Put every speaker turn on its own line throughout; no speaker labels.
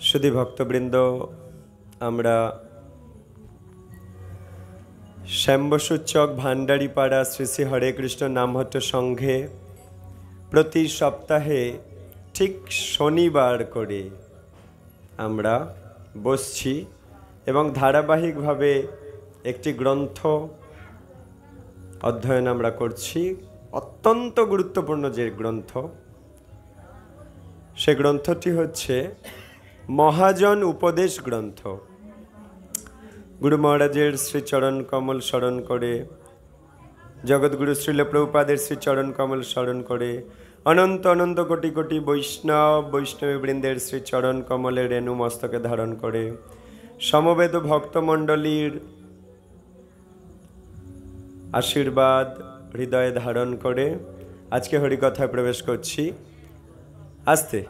শুধু ভক্তবৃন্দ, আমরা শ্যামবসূচক ভান্ডারীপাড়া শ্রী শ্রী হরে কৃষ্ণ নামহট্ট সংঘে প্রতি সপ্তাহে ঠিক শনিবার করে আমরা বসছি এবং ধারাবাহিকভাবে একটি গ্রন্থ অধ্যয়ন আমরা করছি। অত্যন্ত গুরুত্বপূর্ণ যে গ্রন্থ, সে গ্রন্থটি হচ্ছে মহাজন উপদেশ গ্রন্থ। গুরু মহারাজের শ্রীচরণ কমল স্মরণ করে, জগৎগুরু শ্রীল প্রভুপাদের শ্রীচরণ কমল স্মরণ করে, অনন্ত অনন্ত কোটি কোটি বৈষ্ণবী বৃন্দের শ্রীচরণ কমলের রেণু মস্তকে ধারণ করে, সমবেত ভক্তমণ্ডলীর আশীর্বাদ হৃদয়ে ধারণ করে আজকে হরিকথায় প্রবেশ করছি। আস্তে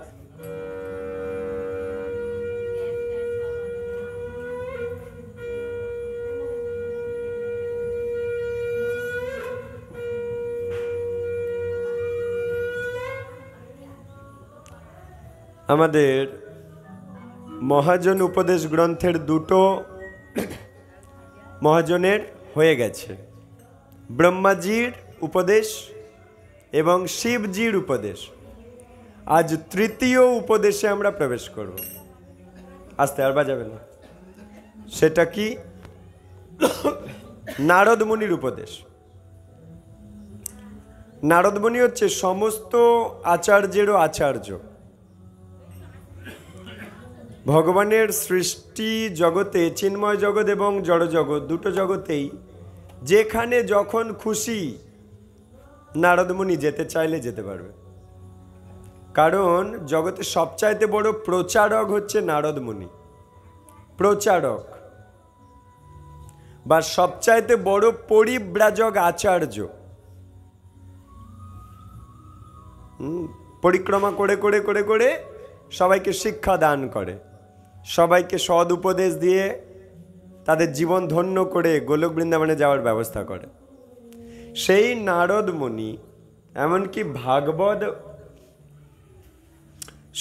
আমাদের মহাজন উপদেশ গ্রন্থের দুটো মহাজনের হয়ে গেছে, ব্রহ্মাজির উপদেশ এবং শিবজির উপদেশ। আজ তৃতীয় উপদেশে আমরা প্রবেশ করব। আস্তে আর বাজাবে না। সেটা কি? নারদ মুনির উপদেশ। নারদ মুনি হচ্ছে সমস্ত আচার্যেরও আচার্য। ভগবানের সৃষ্টি জগতে, চিন্ময় জগৎ এবং জড় জগৎ দুটো জগতেই যেখানে যখন খুশি নারদ মুনি যেতে চাইলে যেতে পারবে, কারণ জগতে সবচাইতে বড় প্রচারক হচ্ছে নারদ মুনি। প্রচারক বা সবচাইতে বড় পরিব্রাজক আচার্য। পরিক্রমা করে করে করে করে সবাইকে শিক্ষা দান করে, সবাইকে সদ উপদেশ দিয়ে তাদের জীবন ধন্য করে গোলক বৃন্দাবনে যাওয়ার ব্যবস্থা করে। সেই নারদ মুনি এমনকি ভাগবত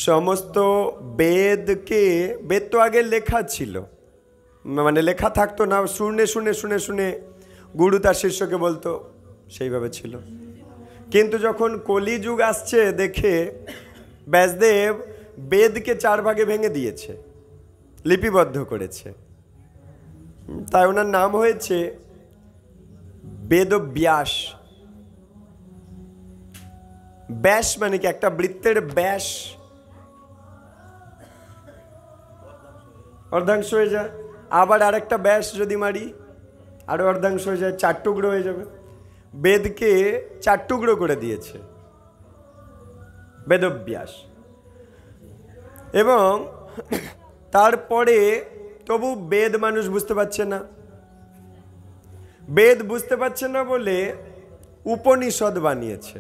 সমস্ত বেদকে, বেদ তো আগে লেখা ছিল, মানে লেখা থাকতো না, শুনে শুনে শুনে শুনে গুরু তার শিষ্যকে বলতো, সেইভাবে ছিল। কিন্তু যখন কলিযুগ আসছে দেখে ব্যাসদেব বেদকে 4 ভাগে ভেঙে দিয়েছে, লিপিবদ্ধ করেছে। তাই ওনার নাম হয়েছে বেদব্যাস। ব্যাস মানে কি? একটা বৃত্তের ব্যাস অর্ধাংশ হয়ে যায়, আবার আরেকটা ব্যাস যদি মারি আরো অর্ধাংশ হয়ে যায়, 4 টুকরো হয়ে যাবে। বেদকে 4 টুকরো করে দিয়েছে বেদব্যাস। এবং তারপরে তবু বেদ মানুষ বুঝতে পারছে না। বেদ বুঝতে পারছে না বলে উপনিষদ বানিয়েছে।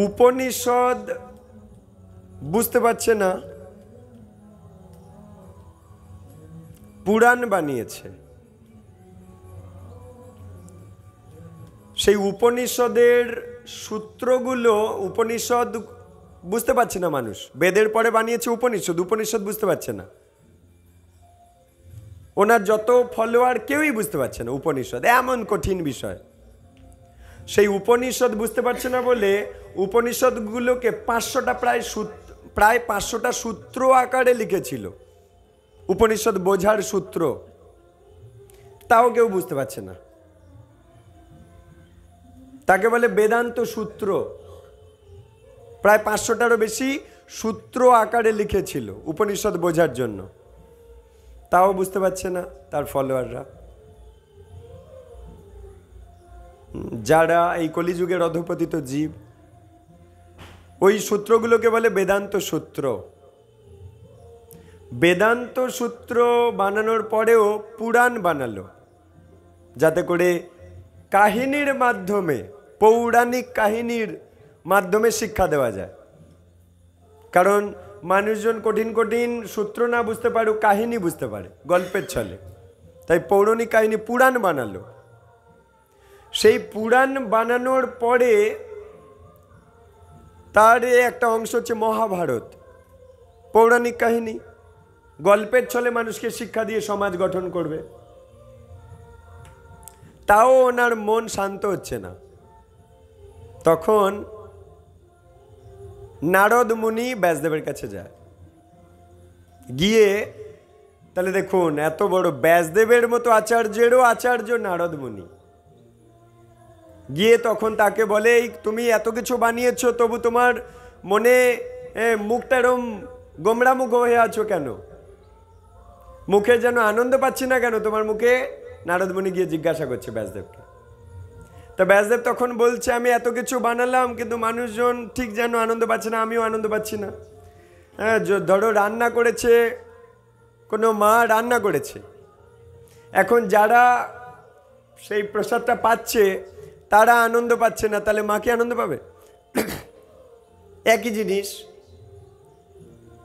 উপনিষদ বুঝতে পারছে না, পুরাণ বানিয়েছে। সেই উপনিষদের সূত্রগুলো, উপনিষদ বুঝতে পারছে না মানুষ। বেদের পরে বানিয়েছে উপনিষদ, উপনিষদ বুঝতে পারছে না। ওনার যত ফলোয়ার কেউই বুঝতে পারছে না উপনিষদ, এমন কঠিন বিষয়। সেই উপনিষদ বুঝতে পারছে না বলে উপনিষদগুলোকে 500টা প্রায় 500টা সূত্র আকারে লিখেছিল, উপনিষদ বোঝার সূত্র। তাও কেউ বুঝতে পারছে না। তাকে বলে বেদান্ত সূত্র। প্রায় 500টারও বেশি সূত্র আকারে লিখেছিল উপনিষদ বোঝার জন্য, তাও বুঝতে পারছে না তার ফলোয়াররা, যারা এই কলিযুগের অধঃপতিত জীব। ওই সূত্রগুলোকে বলে বেদান্ত সূত্র। বেদান্ত সূত্র বানানোর পরেও পুরাণ বানালো, যাতে করে কাহিনীর মাধ্যমে, পৌরাণিক কাহিনীর মাধ্যমে শিক্ষা দেওয়া যায়। কারণ মানুষজন কঠিন কঠিন সূত্র না বুঝতে পারে, কাহিনী বুঝতে পারে গল্পের ছলে। তাই পৌরাণিক কাহিনী পুরাণ বানালো। সেই পুরাণ বানানোর পরে তার একটা অংশ হচ্ছে মহাভারত। পৌরাণিক কাহিনী, গল্পের ছলে মানুষকে শিক্ষা দিয়ে সমাজ গঠন করবে। তাও ওনার মন শান্ত হচ্ছে না। তখন নারদ মুনি ব্যাসদেবের কাছে যায়, গিয়ে তাহলে দেখুন এত বড় ব্যাসদেবের মতো আচার্যেরও আচার্য নারদ মুনি, গিয়ে তখন তাকে বলে, এই তুমি এত কিছু বানিয়েছো তবু তোমার মনে মুখটা এরম গোমরা মুখ হয়ে আছো কেন? মুখে যেন আনন্দ পাচ্ছি না কেন তোমার মুখে? নারদ মুনি গিয়ে জিজ্ঞাসা করছে ব্যাসদেবকে। তো ব্যাসদেব তখন বলছে, আমি এত কিছু বানালাম কিন্তু মানুষজন ঠিক যেন আনন্দ পাচ্ছে না, আমিও আনন্দ পাচ্ছি না। হ্যাঁ, ধরো রান্না করেছে কোনো মা, রান্না করেছে, এখন যারা সেই প্রসাদটা পাচ্ছে তারা আনন্দ পাচ্ছে না, তাহলে মা কি আনন্দ পাবে? একই জিনিস,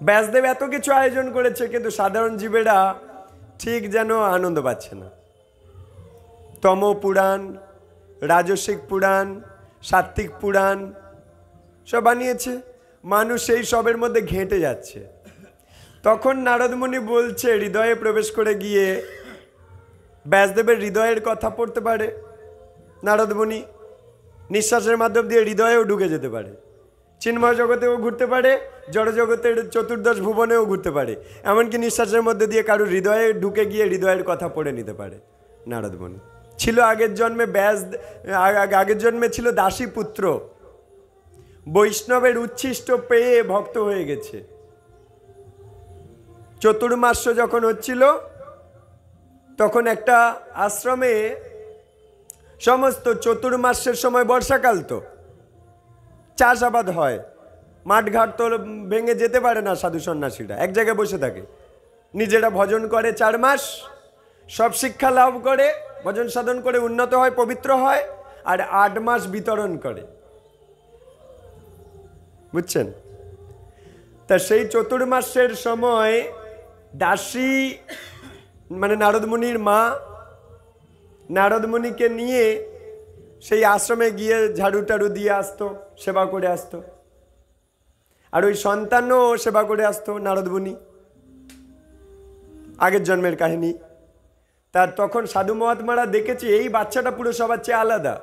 ব্যাসদেব এত কিছু আয়োজন করেছে কিন্তু সাধারণ জীবেরা ঠিক যেন আনন্দ পাচ্ছে না। তম পুরাণ, রাজসিক পুরাণ, সাত্ত্বিক পুরাণ সব বানিয়েছে, মানুষ সেই সবের মধ্যে ঘেঁটে যাচ্ছে। তখন নারদমুনি বলছে, হৃদয়ে প্রবেশ করে গিয়ে ব্যাসদেবের হৃদয়ের কথা পড়তে পারে নারদমুনি, নিঃশ্বাসের মাধ্যম দিয়ে হৃদয়েও ঢুকে যেতে পারে, চিন্ময় জগতেও ঘুরতে পারে, জড়জগতের চতুর্দশ ভুবনেও ঘুরতে পারে, এমনকি নিঃশ্বাসের মধ্যে দিয়ে কারোর হৃদয়ে ঢুকে গিয়ে হৃদয়ের কথা পড়ে নিতে পারে নারদমুনি। ছিল আগের জন্মে আগের জন্মে ছিল দাসী পুত্র, বৈষ্ণবের উচ্ছিষ্ট পেয়ে ভক্ত হয়ে গেছে। চতুর্মাস্য যখন হচ্ছিল তখন একটা আশ্রমে সমস্ত চতুর্মাসের সময় বর্ষাকাল, তো চাষাবাদ হয়, মাঠঘাট তো ভেঙে যেতে পারে না, সাধু সন্ন্যাসীরা এক জায়গায় বসে থাকে, নিজেরা ভজন করে 4 মাস, সব শিক্ষা লাভ করে, ভজন সাধন করে উন্নত হয়, পবিত্র হয়, আর 8 মাস বিতরণ করে, বুঝছেন? তা সেই চতুর্মাসের সময় দাসী মানে নারদমুনির মা নারদমুনিকে নিয়ে সেই আশ্রমে গিয়ে ঝাড়ু টাড়ু দিয়ে আসতো, সেবা করে আসতো, আর ওই সন্তানও সেবা করে আসতো নারদমুনি, আগের জন্মের কাহিনী। তার তখন সাধু মহাত্মারা দেখেছে এই বাচ্চাটা পুরো সবার চেয়ে আলাদা,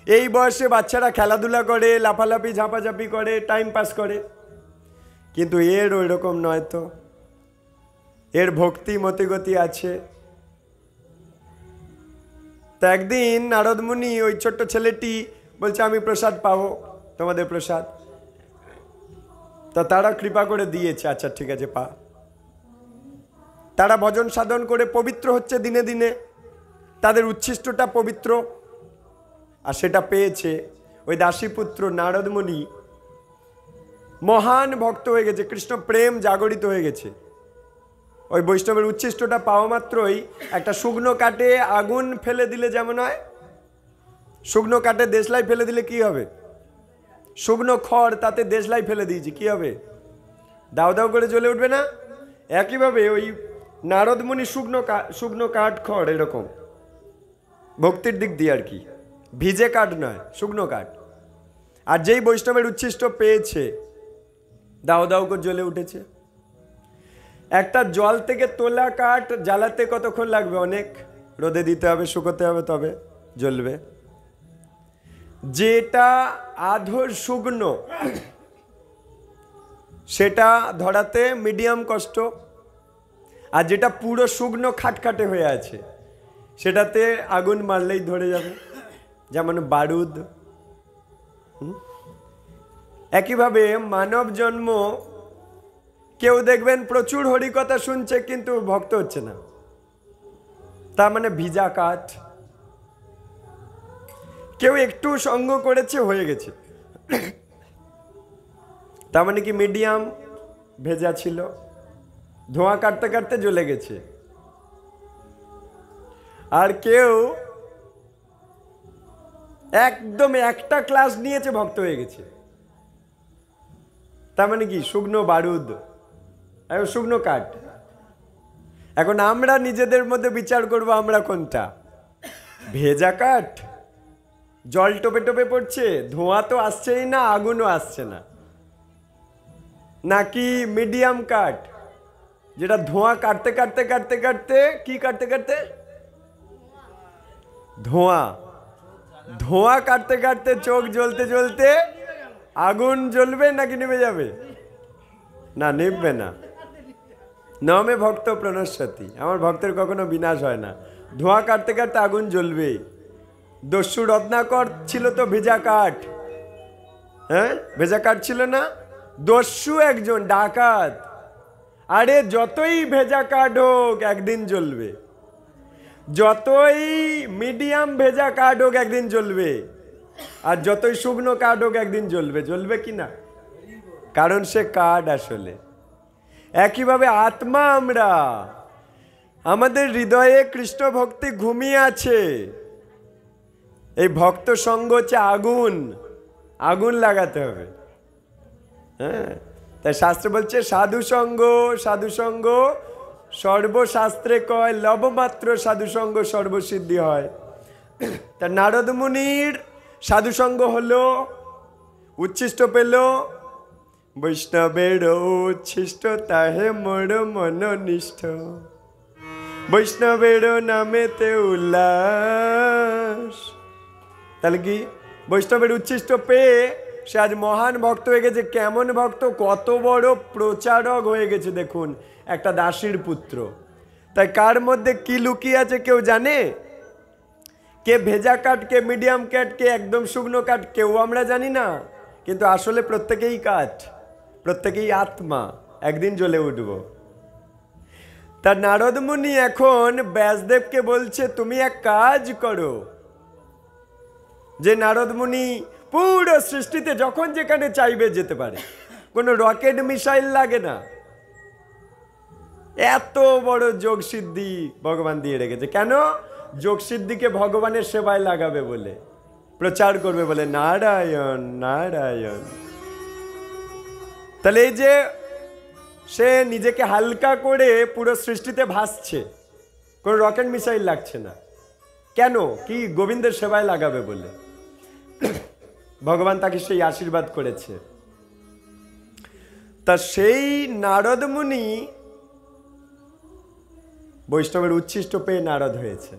এই বয়সে বাচ্চারা খেলাধুলা করে, লাফালাফি ঝাঁপাঝাঁপি করে, টাইম পাস করে, কিন্তু এর ওই রকম নয়, তো এর ভক্তি মতিগতি আছে। তা একদিন নারদমুনি ওই ছোট্ট ছেলেটি বলছে, আমি প্রসাদ পাবো, তোমাদের প্রসাদ। তা তারা কৃপা করে দিয়েছে, আচ্ছা ঠিক আছে পা। তারা ভজন সাধন করে পবিত্র হচ্ছে দিনে দিনে, তাদের উচ্ছিষ্টটা পবিত্র, আর সেটা পেয়েছে ওই দাসীপুত্র নারদমুনি, মহান ভক্ত হয়ে গেছে, কৃষ্ণ প্রেম জাগরিত হয়ে গেছে। ওই বৈষ্ণবের উচ্ছিষ্টটা পাওয়া মাত্রই একটা শুকনো কাঠে আগুন ফেলে দিলে যেমন হয়, শুকনো কাঠে দেশলাই ফেলে দিলে কি হবে? শুকনো খড়, তাতে দেশলাই ফেলে দিয়েছি, কি হবে? দাও দাও করে জ্বলে উঠবে না? একইভাবে ওই নারদমুনি শুকনো কাঠ খড়, এরকম ভক্তির দিক দিয়ে আর কি, ভিজে কাঠ নয়, শুকনো কাঠ। আর যেই বৈষ্ণবের উচ্ছিষ্ট পেয়েছে, দাও দাও করে জ্বলে উঠেছে। একটা জল থেকে তোলা কাঠ জ্বালাতে কতক্ষণ লাগবে? অনেক, রোদে দিতে হবে, শুকোতে হবে, তবে জ্বলবে। যেটা আধো শুকনো সেটা ধরাতে মিডিয়াম কষ্ট, আর যেটা পুরো শুকনো খাটখাটে হয়ে আছে সেটাতে আগুন মারলেই ধরে যাবে, যেমন বারুদ। একইভাবে মানব জন্ম, কেউ দেখবেন প্রচুর হরিকথা শুনছে কিন্তু ভক্ত হচ্ছে না, তার মানে ভিজা কাঠ। কেউ একটু সঙ্গ করেছে, হয়ে গেছে, তার মানে কি মিডিয়াম ভেজা ছিল, ধোঁয়া কাটতে কাটতে জ্বলে গেছে। আর কেউ একদম একটা ক্লাস নিয়েছে, ভক্ত হয়ে গেছে, তার মানে কি শুকনো বারুদ, শুকনো কাঠ। এখন আমরা নিজেদের মধ্যে বিচার করব, আমরা কোনটা? ভেজা কাঠ, জল টোপে টোপে পড়ছে, ধোঁয়া তো আসছেই না, আগুনও আসছে না, নাকি মিডিয়াম কাঠ, যেটা ধোঁয়া কাটতে কাটতে কাটতে কাটতে কি কাটতে কাটতে ধোঁয়া ধোঁয়া কাটতে কাটতে চোখ জ্বলতে জ্বলতে আগুন জ্বলবে নাকি নিভে যাবে? না, নিভবে না। নমে ভক্ত প্রণশ্যতি, আমার ভক্তের কখনো বিনাশ হয় না। ধোঁয়া কাটতে কাটতে আগুন জ্বলবে। দস্যু রত্নাকর ছিল তো ভেজা কাঠ, হ্যাঁ ভেজা কাঠ ছিল না? দস্যু একজন ডাকাত। আরে যতই ভেজা কাঠ হোক একদিন জ্বলবে, যতই মিডিয়াম ভেজা কাঠ হোক একদিন জ্বলবে, আর যতই শুকনো কাঠ হোক একদিন জ্বলবে। জ্বলবে কি না? কারণ সে কাঠ আসলে। একইভাবে আত্মা আমরা, আমাদের হৃদয়ে কৃষ্ণ ভক্তি ঘুমিয়ে আছে। এই ভক্ত সঙ্গ হচ্ছে আগুন, আগুন লাগাতে হবে। হ্যাঁ, তাই শাস্ত্র বলছে সাধু সঙ্গ, সাধু সঙ্গ সর্বশাস্ত্রে কয়, লবমাত্র সাধু সঙ্গ সর্বসিদ্ধি হয়। তা নারদ মুনির সাধু সঙ্গ হলো, উচ্ছিষ্ট পেল, বৈষ্ণবের উচ্ছিষ্ট তাহে মোর মননিষ্ঠ, বৈষ্ণবের নামেতে উল্লাস। তাহলে কি বৈষ্ণবের উচ্ছিষ্ট পেয়ে সে আজ মহান ভক্ত হয়ে গেছে। কেমন ভক্ত, কত বড় প্রচারক হয়ে গেছে দেখুন, একটা দাসীর পুত্র। তাই কার মধ্যে কি লুকিয়ে আছে কেউ জানে? কে ভেজা কাঠ, কে মিডিয়াম কাঠ, কে একদম শুকনো কাঠ, কেউ আমরা জানি না। কিন্তু আসলে প্রত্যেকেই কাঠ, প্রত্যেকেই আত্মা, একদিন জ্বলে উঠব। তার নারদ মুনি এখন ব্যাসদেবকে বলছে তুমি এক কাজ করো। যে নারদ মুনি পুরো সৃষ্টিতে যখন যেখানে চাইবে যেতে পারে, কোনো রকেট মিসাইল লাগে না। এত বড় যোগ সিদ্ধি ভগবান দিয়ে রেখেছে। কেন? যোগ সিদ্ধিকে ভগবানের সেবায় লাগাবে বলে, প্রচার করবে বলে, নারায়ণ নারায়ণ। তাহলে এই যে সে নিজেকে হালকা করে পুরো সৃষ্টিতে ভাসছে, কোনো রকেট মিসাইল লাগছে না। কেন? কি গোবিন্দের সেবায় লাগাবে বলে ভগবান তাকে সেই আশীর্বাদ করেছে। তা সেই নারদ মুনি বৈষ্ণবের উচ্ছিষ্ট পেয়ে নারদ হয়েছে।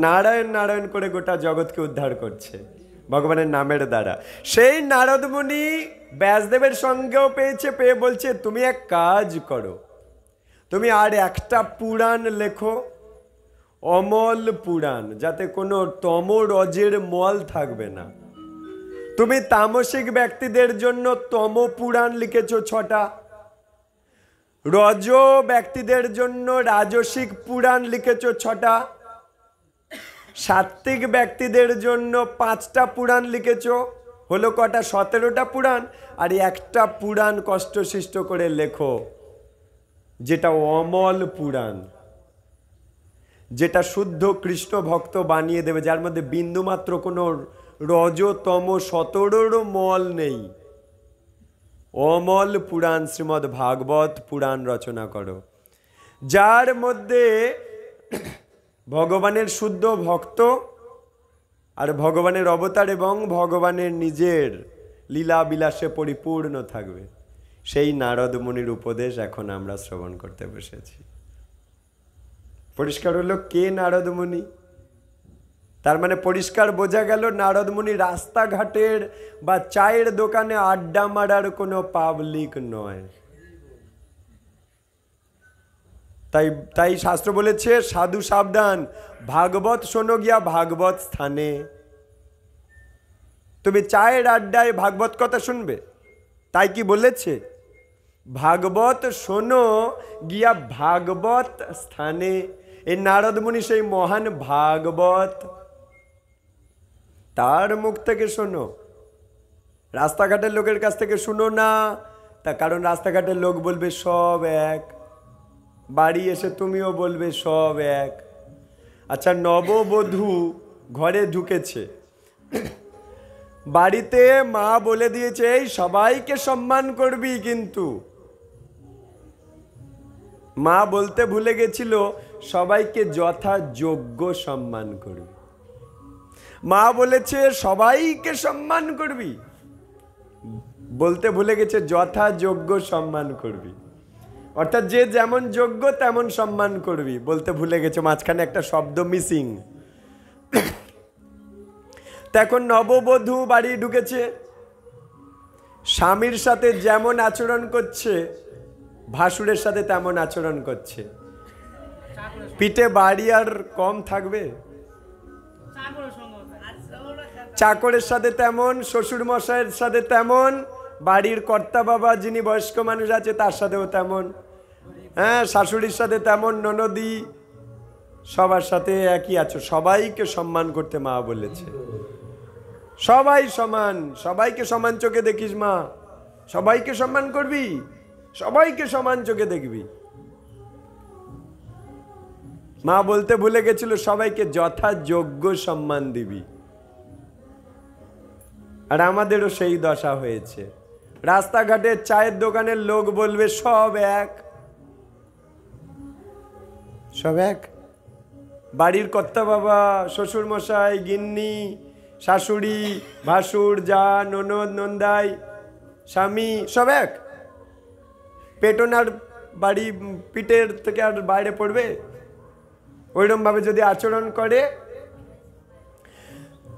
নারায়ণ নারায়ণ করে গোটা জগৎকে উদ্ধার করছে ভগবানের নামের দ্বারা। সেই নারদ মুনি ব্যাসদেবের সঙ্গেও পেয়েছে, পেয়ে বলছে তুমি এক কাজ করো, তুমি আর একটা পুরাণ লেখো, অমল পুরাণ, যাতে কোনো তমরজের মল থাকবে না। তুমি তামসিক ব্যক্তিদের জন্য তম পুরাণ লিখেছ 6টা, রজ ব্যক্তিদের জন্য রাজসিক পুরাণ লিখেছ 6টা, সাত্ত্বিক ব্যক্তিদের জন্য 5টা পুরাণ লিখেছ। হলো কটা? 17টা পুরাণ। আর একটা পুরাণ কষ্টসিষ্ট করে লেখো, যেটা অমল পুরাণ, যেটা শুদ্ধ কৃষ্ণ ভক্ত বানিয়ে দেবে, যার মধ্যে বিন্দুমাত্র কোনো রজ তম 17রও মল নেই। অমল পুরাণ শ্রীমদ্ ভাগবত পুরাণ রচনা করো, যার মধ্যে ভগবানের শুদ্ধ ভক্ত আর ভগবানের অবতার এবং ভগবানের নিজের লীলা বিলাসে পরিপূর্ণ থাকবে। সেই নারদ মুনির উপদেশ এখন আমরা শ্রবণ করতে বসেছি। পরিষ্কার হলো কে নারদ মুনি। তার মানে পরিষ্কার বোঝা গেল নারদ মুনি রাস্তাঘাটের বা চায়ের দোকানে আড্ডা মারার কোনো পাবলিক নয়। তাই শাস্ত্র বলেছে সাধু সাবধান, ভাগবত শোনো গিয়া ভাগবত স্থানে। তুমি চায়ের আড্ডায় ভাগবত কথা শুনবে, তাই কি বলেছে? ভাগবত শোনো গিয়া ভাগবত স্থানে। এই নারদ মুনি সেই মহান ভাগবত, তার মুখ থেকে শোনো, রাস্তাঘাটের লোকের কাছ থেকে শুনো না। তা কারণ রাস্তাঘাটের লোক বলবে সব এক, বাড়ি এসে তুমিও বলবে সব এক। আচ্ছা, নববধূ ঘরে ঢুকেছে, বাড়িতে মা বলে দিয়েছে এই সবাইকে সম্মান করবি, কিন্তু মা বলতে ভুলে গেছিল সবাইকে যথাযোগ্য সম্মান করবি। মা বলেছে সবাইকে সম্মান করবি, বলতে ভুলে গেছে যথাযোগ্য সম্মান করবি, অর্থাৎ যে যেমন যোগ্য তেমন সম্মান করবি, বলতে ভুলে গেছে, মাঝখানে একটা শব্দ মিসিং। তখন নববধূ বাড়ি ঢুকেছে, স্বামীর সাথে যেমন আচরণ করছে ভাসুরের সাথে তেমন আচরণ করছে। পিঠে বাড়ি আর কম থাকবে? চাকরের সাথে তেমন, শ্বশুর মশাইয়ের সাথে তেমন, বাড়ির কর্তা বাবা যিনি বয়স্ক মানুষ আছে তার সাথেও তেমন, হ্যাঁ, শাশুড়ির সাথে তেমন, ননদি, সবার সাথে একই আছো। সবাইকে সম্মান করতে মা বলেছে। সবাই সমান, সবাইকে সমান চোখে দেখিস মা, সবাইকে সম্মান করবি, সবাইকে সমান চোখে দেখবি। মা বলতে ভুলে গেছিল সবাইকে যথাযোগ্য সম্মান দিবি। আর আমাদেরও সেই দশা হয়েছে। রাস্তাঘাটে চায়ের দোকানের লোক বলবে সব এক, সব এক। বাড়ির কর্তা বাবা, শ্বশুর মশাই, গিন্নি, শাশুড়ি, ভাসুর, যা, ননদ, নন্দাই, স্বামী, সব এক। পেটনার বাড়ি পিঠের থেকে আর বাইরে পড়বে? ওইরকম ভাবে যদি আচরণ করে,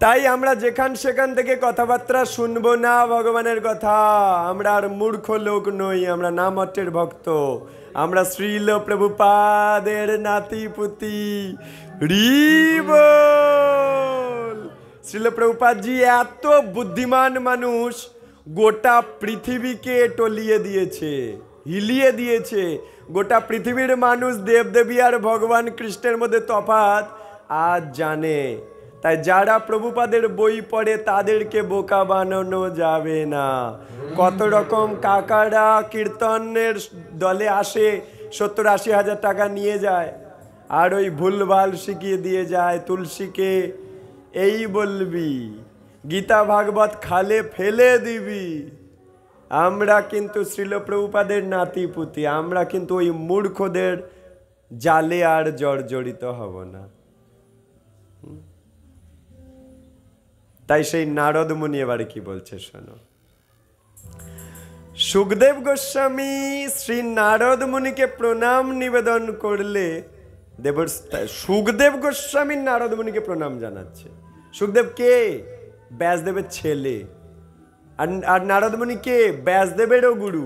তাই আমরা যেখান সেখান থেকে কথাবার্তা শুনবো না ভগবানের কথা। আমরা আর মূর্খ লোক নই, আমরা নামটের ভক্ত, আমরা শ্রীল প্রভুপাদের নাতিপুতি। শ্রীল প্রভুপাদজি এত বুদ্ধিমান মানুষ, গোটা পৃথিবীকে টলিয়ে দিয়েছে, হিলিয়ে দিয়েছে। গোটা পৃথিবীর মানুষ দেবদেবী আর ভগবান কৃষ্ণের মধ্যে তফাৎ আজ জানে। তাই যারা প্রভুপাদের বই পড়ে তাদেরকে বোকা বানানো যাবে না। কত রকম কাকারা কীর্তনের দলে আসে, 70-80 হাজার টাকা নিয়ে যায়, আর ওই ভুলভাল শিখিয়ে দিয়ে যায়। তুলসীকে এই বলবি, গীতা ভাগবত খালে ফেলে দিবি। আমরা কিন্তু শ্রীল প্রভুপাদের নাতিপুতি, আমরা কিন্তু ওই মূর্খদের জালে আর জর্জরিত হব না। তাই সেই নারদ মুনি এবারে কি বলছে শোনো। সুখদেব গোস্বামী শ্রী নারদ মুনিকে প্রণাম নিবেদন করলে সুখদেব গোস্বামী নারদ মুনিকে প্রণাম জানাচ্ছে। সুখদেব কে? ব্যাসদেবের ছেলে। আর নারদ মুনি কে? ব্যাসদেবেরও গুরু।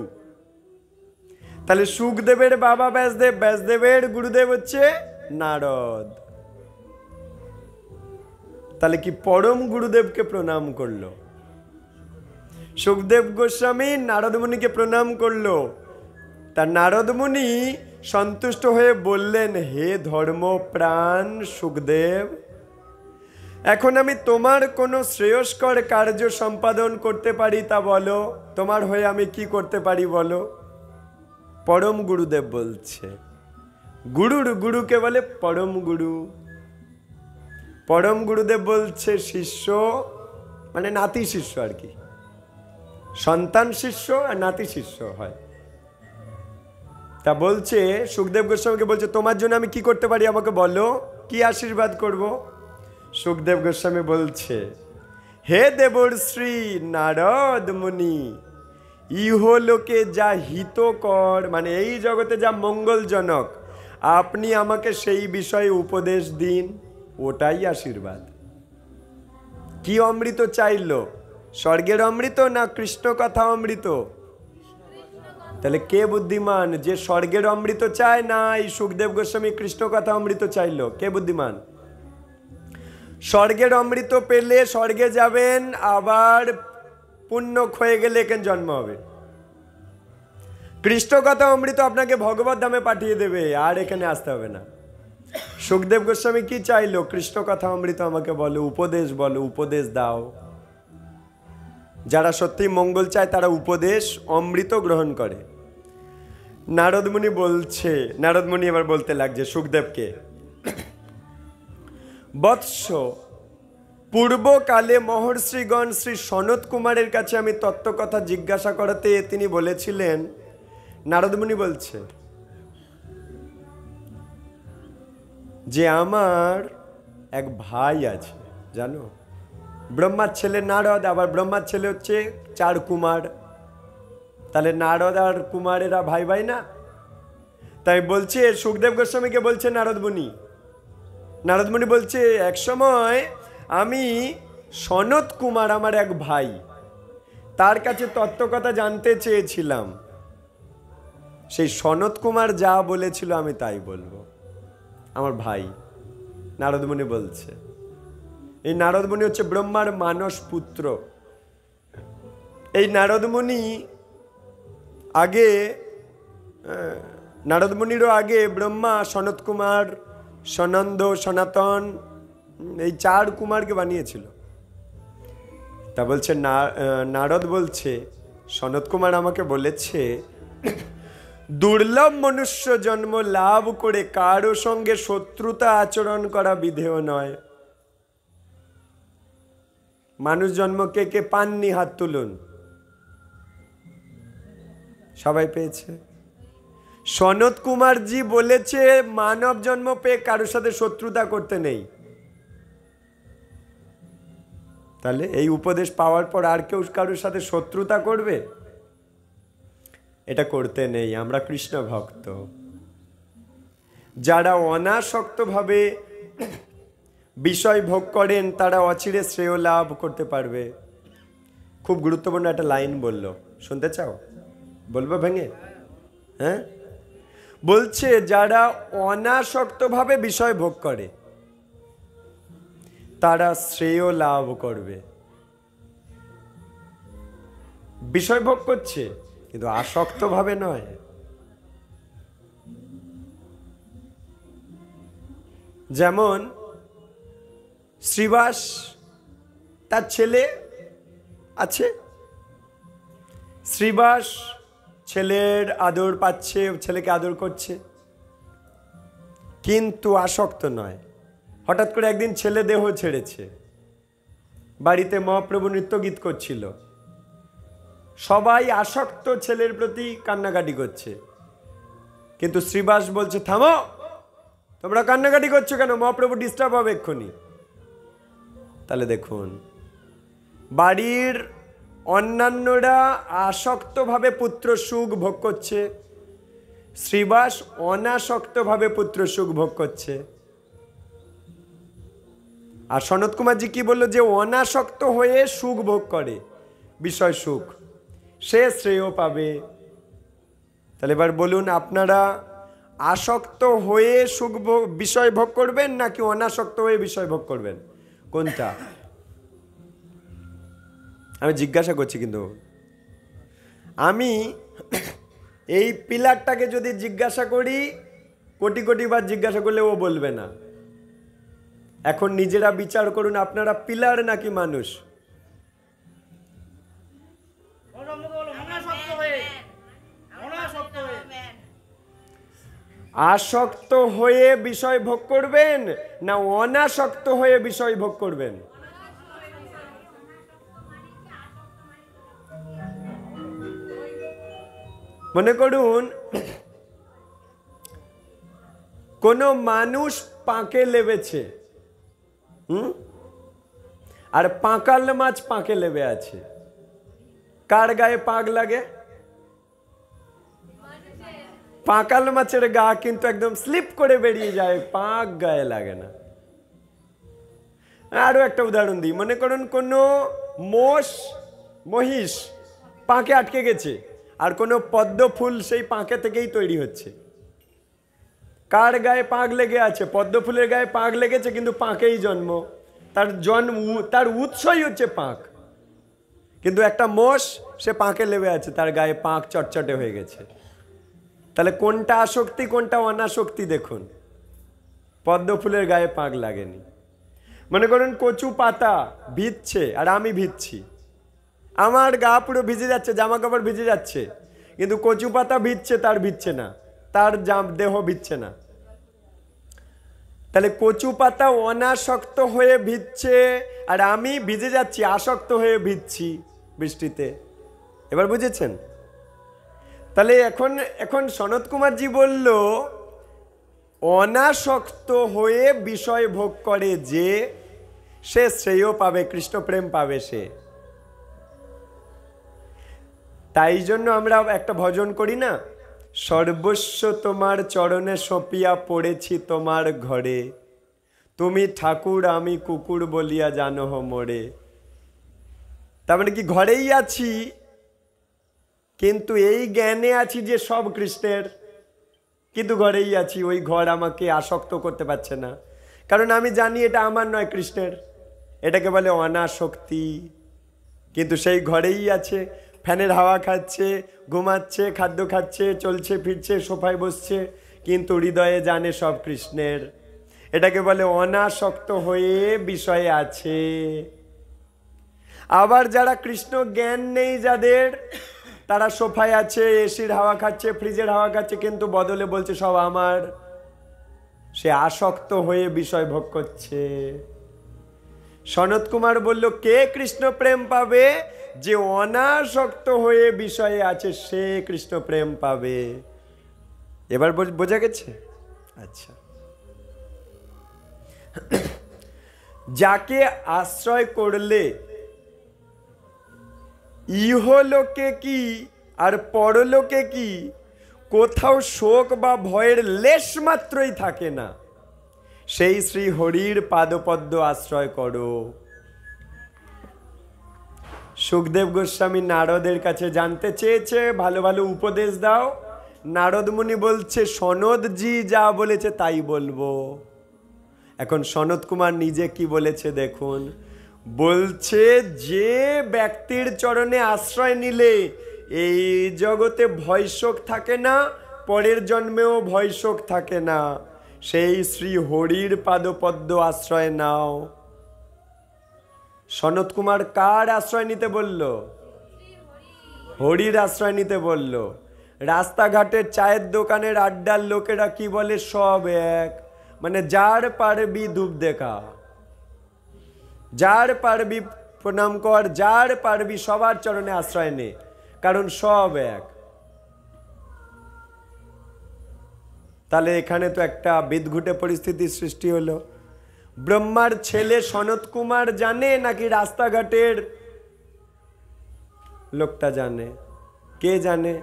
তাহলে সুখদেবের বাবা ব্যাসদেব, ব্যাসদেবের গুরুদেব হচ্ছে নারদ। তাহলে কি পরম গুরুদেবকে প্রণাম করলো। সুখদেব গোস্বামী নারদ মুনিকে প্রণাম করলো। তার নারদ মুনি সন্তুষ্ট হয়ে বললেন, হে ধর্ম প্রাণ সুখদেব, এখন আমি তোমার কোনো শ্রেয়স্কর কার্য সম্পাদন করতে পারি তা বলো। তোমার হয়ে আমি কি করতে পারি বলো। পরম গুরুদেব বলছে, গুরুর গুরুকে বলে পরম গুরু। পরম গুরুদেব বলছে শিষ্য মানে নাতি শিষ্য আর কি, সন্তান শিষ্য আর নাতি শিষ্য হয়। তা বলছে সুখদেব গোস্বামীকে বলছে, তোমার জন্য আমি কি করতে পারি আমাকে বলো, কি আশীর্বাদ করব। সুখদেব গোস্বামী বলছে, হে দেবর্ষি নারদ মুনি, ইহলোকে যা হিতকর মানে এই জগতে যা মঙ্গলজনক, আপনি আমাকে সেই বিষয়ে উপদেশ দিন, ওটাই আশীর্বাদ। কি অমৃত চাইল? স্বর্গের অমৃত না কৃষ্ণ কথা অমৃত? তাহলে কে বুদ্ধিমান, যে স্বর্গের অমৃত চায় না এই সুখদেব গোস্বামী কৃষ্ণ কথা অমৃত চাইল? কে বুদ্ধিমান? স্বর্গের অমৃত পেলে স্বর্গে যাবেন, আবার পুণ্য ক্ষয়ে গেলে এখানে জন্ম হবে। কৃষ্ণ কথা অমৃত আপনাকে ভগবত ধামে পাঠিয়ে দেবে, আর এখানে আসতে হবে না। সুখদেব গোস্বামী কি চাইলো? কৃষ্ণ কথা অমৃত আমাকে বলো, উপদেশ বলো, উপদেশ দাও। যারা সত্যি মঙ্গল চায় তারা উপদেশ অমৃত গ্রহণ করে। নারদ মুনি বলছে, নারদ মুনি এবার বলতে লাগছে সুখদেবকে, বৎস, পূর্বকালে মহর্ষিগণ শ্রী সনত কুমারের কাছে আমি তত্ত্ব কথা জিজ্ঞাসা করাতে তিনি বলেছিলেন, নারদ মুনি বলছে যে আমার এক ভাই আছে, জানো, ব্রহ্মার ছেলে নারদ, আবার ব্রহ্মার ছেলে হচ্ছে 4 কুমার, তাহলে নারদ আর কুমারেরা ভাই ভাই না? তাই বলছে, সুখদেব গোস্বামীকে বলছে নারদমুনি, নারদমুনি বলছে এক সময় আমি সনত কুমার আমার এক ভাই, তার কাছে তত্ত্বকথা জানতে চেয়েছিলাম, সেই সনত কুমার যা বলেছিল আমি তাই বলবো, আমার ভাই। নারদমুনি বলছে, এই নারদমুনি হচ্ছে ব্রহ্মার মানস পুত্র। এই নারদমুনি আগে, নারদমুনিরও আগে ব্রহ্মা সনত কুমার, সনন্দ, সনাতন, এই 4 কুমারকে বানিয়েছিল। তা বলছে নারদ বলছে, সনত কুমার আমাকে বলেছে, দুর্লভ মনুষ্য জন্ম লাভ করে কারো সঙ্গে শত্রুতা আচরণ করা বিধেয় নয়। মানুষ জন্ম কে কে পাননি? হাত তুলুন। সবাই পেয়েছে? সনত কুমারজি বলেছে মানব জন্ম পেয়ে কারোর সাথে শত্রুতা করতে নেই। তাহলে এই উপদেশ পাওয়ার পর আর কেউ কারোর সাথে শত্রুতা করবে? এটা করতে নেই। আমরা কৃষ্ণ ভক্ত। যারা অনাসক্তভাবে বিষয় ভোগ করেন তারা অচিরে শ্রেয় লাভ করতে পারবে। খুব গুরুত্বপূর্ণ একটা লাইন বললো, শুনতে চাও? বলবো ভেঙে? হ্যাঁ, বলছে যারা অনাসক্তভাবে বিষয় ভোগ করে তারা শ্রেয় লাভ করবে। বিষয় ভোগ করছে কিন্তু আসক্তভাবে নয়। যেমন শ্রীবাস, তার ছেলে আছে, শ্রীবাস ছেলের আদর পাচ্ছে, ছেলেকে আদর করছে, কিন্তু আসক্ত নয়। হঠাৎ করে একদিন ছেলে দেহ ছেড়েছে, বাড়িতে মহাপ্রভু নৃত্য গীত করছিল, সবাই আসক্ত ছেলের প্রতি কান্নাকাটি করছে, কিন্তু শ্রীবাস বলছে থামো, তোমরা কান্নাকাটি করছো কেন? মহাপ্রভু ডিস্টার্ব হবে এক্ষুনি। তাহলে দেখুন, বাড়ির অন্যান্যরা আসক্তভাবে পুত্র সুখ ভোগ করছে, শ্রীবাস অনাসক্তভাবে পুত্র সুখ ভোগ করছে। আর সনত কুমারজি কি বললো? যে অনাসক্ত হয়ে সুখ ভোগ করে, বিষয় সুখ, সে শ্রেয় পাবে। তাহলে এবার বলুন, আপনারা আসক্ত হয়ে সুখ বিষয় ভোগ করবেন নাকি অনাসক্ত হয়ে বিষয় ভোগ করবেন? কোনটা? আমি জিজ্ঞাসা করছি। কিন্তু আমি এই পিলারটাকে যদি জিজ্ঞাসা করি, কোটি কোটি বার জিজ্ঞাসা করলে ও বলবে না। এখন নিজেরা বিচার করুন, আপনারা পিলার নাকি মানুষ? আসক্ত হয়ে বিষয় ভোগ করবেন না অনাসক্ত হয়ে বিষয় ভোগ করবেন? মনে করুন কোনো মানুষ পাঁকে লেবেছে, আর পাঁকাল মাছ পাঁকে লেবে আছে, কার গায়ে পাক লাগে? পাঁকাল মাছের গা কিন্তু একদম স্লিপ করে বেরিয়ে যায়, পাক গায়ে লাগে না। আরো একটা উদাহরণ দিই। মনে করুন কোনো মহিষ পাঁকে আটকে গেছে, আর কোনো পদ্ম ফুল সেই পাঁকে থেকেই তৈরি হচ্ছে। কার গায়ে পাক লেগে আছে? পদ্ম ফুলের গায়ে পাক লেগেছে, কিন্তু পাঁকেই জন্ম, তার উৎসই হচ্ছে পাঁক। কিন্তু একটা মোষ, সে পাঁকে লেবে আছে, তার গায়ে পাঁক চটচটে হয়ে গেছে। তাহলে কোনটা আসক্তি কোনটা অনাসক্তি দেখুন। পদ্ম ফুলের গায়ে পাক লাগেনি। মনে করুন কচু পাতা ভিজছে আর আমি ভিজছি, আমার গা পুরো ভিজে যাচ্ছে, জামা কাপড় ভিজে যাচ্ছে, কিন্তু কচু পাতা ভিজছে, তার ভিজছে না, তার দেহ ভিজছে না। তাহলে কচু পাতা অনাসক্ত হয়ে ভিজছে আর আমি ভিজে যাচ্ছি, আসক্ত হয়ে ভিজছি বৃষ্টিতে। এবার বুঝেছেন? তাহলে এখন সনত কুমারজি বলল অনাসক্ত হয়ে বিষয় ভোগ করে যে, সে শ্রেয় পাবে, কৃষ্ণ প্রেম পাবে। সে তাই জন্য আমরা একটা ভজন করি না, সর্বস্ব তোমার চরণে সঁপিয়া পড়েছি তোমার ঘরে, তুমি ঠাকুর আমি কুকুর বলিয়া জানহ মোরে। তার মানে কি ঘরেই আছি, কিন্তু এই জ্ঞানে আছি যে সব কৃষ্ণের, কিন্তু ঘরেই আছি। ওই ঘর আমাকে আসক্ত করতে পারছে না, কারণ আমি জানি এটা আমার নয়, কৃষ্ণের। এটাকে বলে অনাসক্তি। কিন্তু সেই ঘরেই আছে, ফ্যানের হাওয়া খাচ্ছে, ঘুমাচ্ছে, খাদ্য খাচ্ছে, চলছে ফিরছে, সোফায় বসছে, কিন্তু হৃদয়ে জানে সব কৃষ্ণের। এটাকে বলে অনাসক্ত হয়ে বিষয়ে আছে। আবার যারা কৃষ্ণ জ্ঞান নেই যাদের, তারা সোফায় আছে, এসির হাওয়া খাচ্ছে, ফ্রিজের হাওয়া খাচ্ছে, কিন্তু বদলে বলছে সব আমার। সে আসক্ত হয়ে বিষয় ভোগ করছে। সনত কুমার বলল, কে কৃষ্ণ প্রেম পাবে? যে অনাসক্ত হয়ে বিষয়ে আছে, সে কৃষ্ণ প্রেম পাবে। এবার বোঝা গেছে? আচ্ছা, যাকে আশ্রয় করলে ইহলোকে কি আর পরলোকে কি কোথাও শোক বা ভয়ের লেশ মাত্রই থাকে না, সেই শ্রী হরির পাদপদ্ম আশ্রয় করো। সুখদেব গোস্বামী নারদের কাছে জানতে চেয়েছে, ভালো ভালো উপদেশ দাও। নারদ মুনি বলছে, সনদজি যা বলেছে তাই বলবো। এখন সনত কুমার নিজে কি বলেছে দেখুন। বলছে, যে ব্যক্তির চরণে আশ্রয় নিলে এই জগতে ভয়শোক থাকে না, পরের জন্মেও ভয়শোক থাকে না, সেই শ্রী হরির পাদপদ্ম আশ্রয় নাও। সনত কুমার কার আশ্রয় নিতে বলল? হরির আশ্রয় নিতে বলল। রাস্তাঘাটের চায়ের দোকানের আড্ডার লোকেরা কি বলে? সব এক। মানে যার পারবি ধূপ দেখা, যার পারবি প্রণাম কর, যার পারবি সবার চরণে আশ্রয় নে, কারণ সব এক। তাহলে এখানে তো একটা বিদঘুটে পরিস্থিতির সৃষ্টি হলো। ব্রহ্মার ছেলে সনত কুমার জানে নাকি রাস্তাঘাটের লোকটা জানে? কে জানে?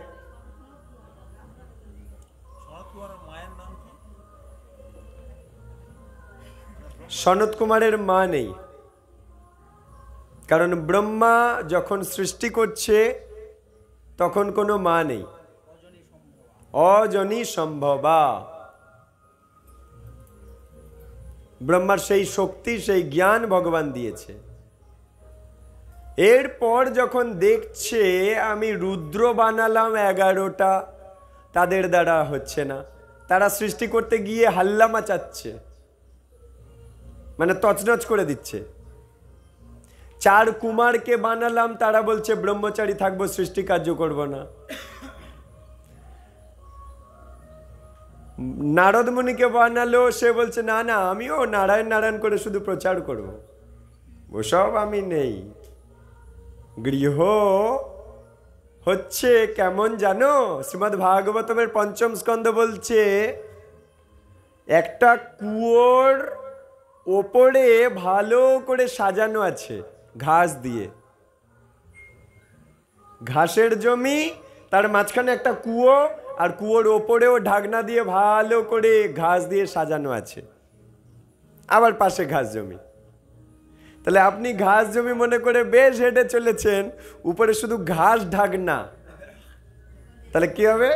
সনত কুমারের মা নেই, কারণ ব্রহ্মা যখন সৃষ্টি করছে তখন কোনো মা নেই। অজনী সম্ভবা। ব্রহ্মার সেই শক্তি, সেই জ্ঞান ভগবান দিয়েছে। এরপর যখন দেখছে আমি রুদ্র বানালাম 11টা, তাদের দ্বারা হচ্ছে না, তারা সৃষ্টি করতে গিয়ে হাল্লা মাচাচ্ছে, মানে তছনছ করে দিচ্ছে। 4 কুমারকে বানালাম, তারা বলছে ব্রহ্মচারী থাকবো, সৃষ্টি কার্য করব না। নারদ মুনিকে বানালো, সে বলছে না না, আমিও নারায়ণ নারায়ণ করে শুধু প্রচার করব, ওসব আমি নেই। গৃহ হচ্ছে কেমন জানো? শ্রীমদ্ ভাগবতমের 5ম স্কন্ধ বলছে, একটা কুয়োর ওপরে ভালো করে সাজানো আছে ঘাস দিয়ে, ঘাসের জমি, তার মাঝখানে একটা কুয়ো, আর কুয়োর ওপরেও ঢাকনা দিয়ে ভালো করে ঘাস দিয়ে সাজানো আছে, আবার পাশে ঘাস জমি। তাহলে আপনি ঘাস জমি মনে করে বেশ হেঁটে চলেছেন, উপরে শুধু ঘাস ঢাকনা, তাহলে কি হবে?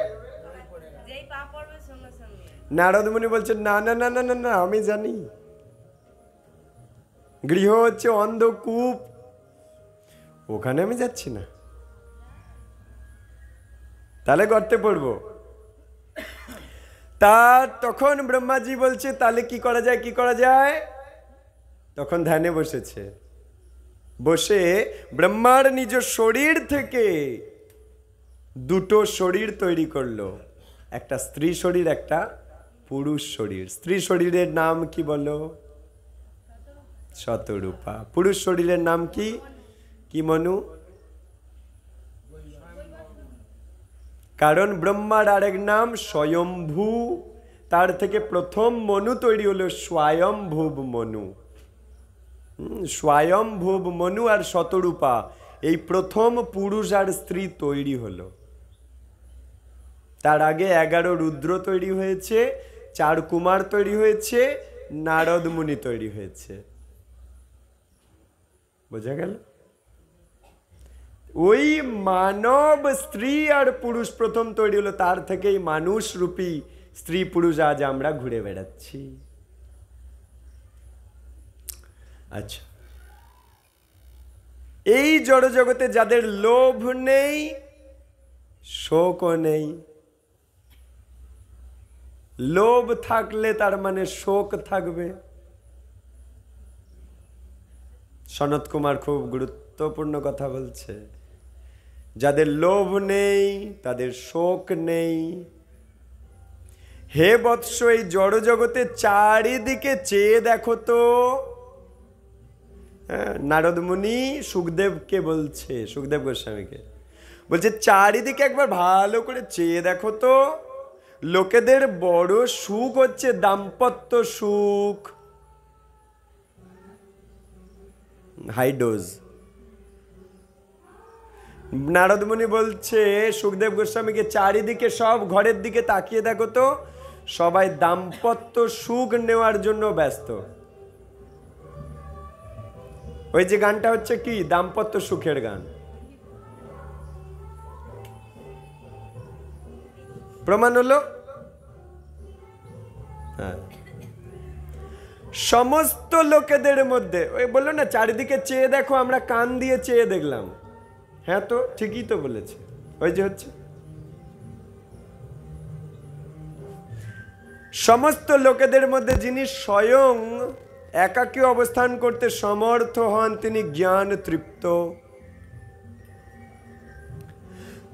নারদ মুনি বলছেন, না না না না না না, আমি জানি। গৃহ হচ্ছে অন্ধকূপ, ওখানে আমি যাচ্ছি না, তাহলে গর্তে পড়বো। তখন ব্রহ্মাজি বলছে, তাহলে কি করা যায়, কি করা যায়? তখন ধ্যানে বসেছে। বসে ব্রহ্মার নিজ শরীর থেকে 2টো শরীর তৈরি করলো, একটা স্ত্রী শরীর, একটা পুরুষ শরীর। স্ত্রী শরীরের নাম কি বলো? শতরূপা। পুরুষ শরীরের নাম কি? কি মনু? কারণ ব্রহ্মার আরেক নাম স্বয়ম্ভু, তার থেকে প্রথম মনু তৈরি হলো স্বয়ম্ভুব মনু। স্বয়ম্ভুব মনু আর শতরূপা, এই প্রথম পুরুষ আর স্ত্রী তৈরি হলো। তার আগে 11 রুদ্র তৈরি হয়েছে, 4 কুমার তৈরি হয়েছে, নারদ মুনি তৈরি হয়েছে। বোঝা গেল? ওই মানব স্ত্রী আর পুরুষ প্রথম তৈরি হলো, তার থেকেই মানুষ রূপী স্ত্রী পুরুষ আজ আমরা ঘুরে বেড়াচ্ছি। আচ্ছা, এই জড়জগতে যাদের লোভ নেই, শোকও নেই। লোভ থাকলে তার মানে শোক থাকবে। সনত কুমার খুব গুরুত্বপূর্ণ কথা বলছে, যাদের লোভ নেই তাদের শোক নেই। হে বৎস, এই জড়জগতে চারিদিকে চেয়ে দেখো তো। নারদ মুনি সুখদেবকে বলছে, সুখদেব গোস্বামীকে বলছে, চারিদিকে একবার ভালো করে চেয়ে দেখো তো। লোকেদের বড় সুখ হচ্ছে দাম্পত্য সুখ, হাই ডোজ। নারদ মুনি বলছে সুখদেব গোস্বামীকে, চারিদিকে সব ঘরের দিকে তাকিয়ে দেখো তো, সবাই দাম্পত্য সুখ নেওয়ার জন্য ব্যস্ত। ওই যে গানটা হচ্ছে কি, দাম্পত্য সুখের গান। প্রমাণ হলো? হ্যাঁ, সমস্ত লোকেদের মধ্যে ওই বললো না, চারিদিকে চেয়ে দেখো, আমরা কান দিয়ে চেয়ে দেখলাম। হ্যাঁ, তো ঠিকই তো বলেছে। ওই যে হচ্ছে, সমস্ত লোকেদের মধ্যে যিনি স্বয়ং একাকী অবস্থান করতে সমর্থ হন, তিনি জ্ঞান তৃপ্ত।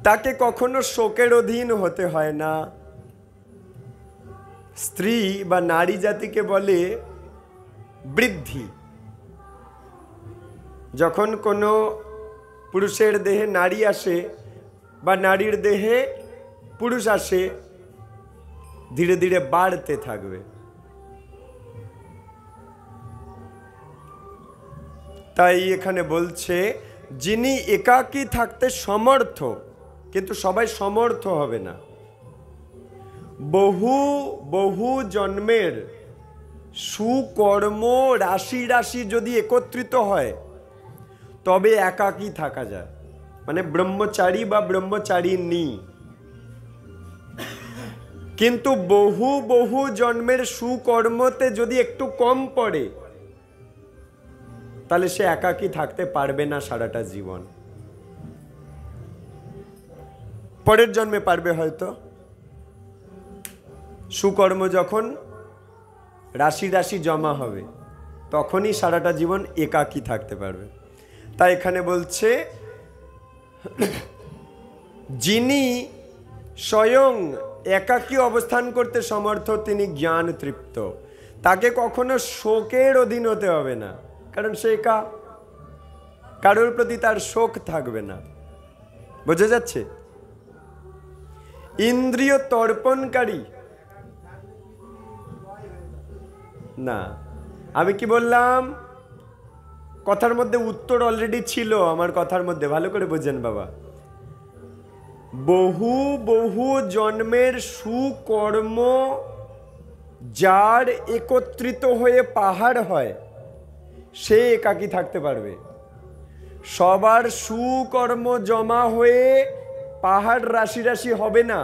তাকে কখনো শোকের অধীন হতে হয় না। স্ত্রী বা নারী জাতিকে বলে বৃদ্ধি। যখন কোনো পুরুষের দেহে নারী আসে বা নারীর দেহে পুরুষ আসে, ধীরে ধীরে বাড়তে থাকবে। তাই এখানে বলছে, যিনি একাকী থাকতে সমর্থ, কিন্তু সবাই সমর্থ হবে না। বহু বহু জন্মের সুকর্ম রাশি রাশি যদি একত্রিত হয়, তবে একাকী থাকা যায়, মানে ব্রহ্মচারী বা ব্রহ্মচারিণী। কিন্তু বহু বহু জন্মের সুকর্মতে যদি একটু কম পড়ে, তাহলে সে একাকী থাকতে পারবে না সারাটা জীবন। পরের জন্মে পারবে হয়তো, সুকর্ম যখন রাশি রাশি জমা হবে, তখনই সারাটা জীবন একাকী থাকতে পারবে। তাই এখানে বলছে, যিনি স্বয়ং একাকী অবস্থান করতে সমর্থ, তিনি জ্ঞান তৃপ্ত। তাকে কখনো শোকের অধীন হতে হবে না, কারণ সে একা, কারোর প্রতি তার শোক থাকবে না। বোঝা যাচ্ছে? ইন্দ্রিয় তর্পণকারী না। আমি কি বললাম? কথার মধ্যে উত্তর অলরেডি ছিল আমার কথার মধ্যে, ভালো করে বোঝেন বাবা। বহু বহু জন্মের সুকর্ম যার একত্রিত হয়ে পাহাড় হয়, সে একাকী থাকতে পারবে। সবার সুকর্ম জমা হয়ে পাহাড় রাশি রাশি হবে না,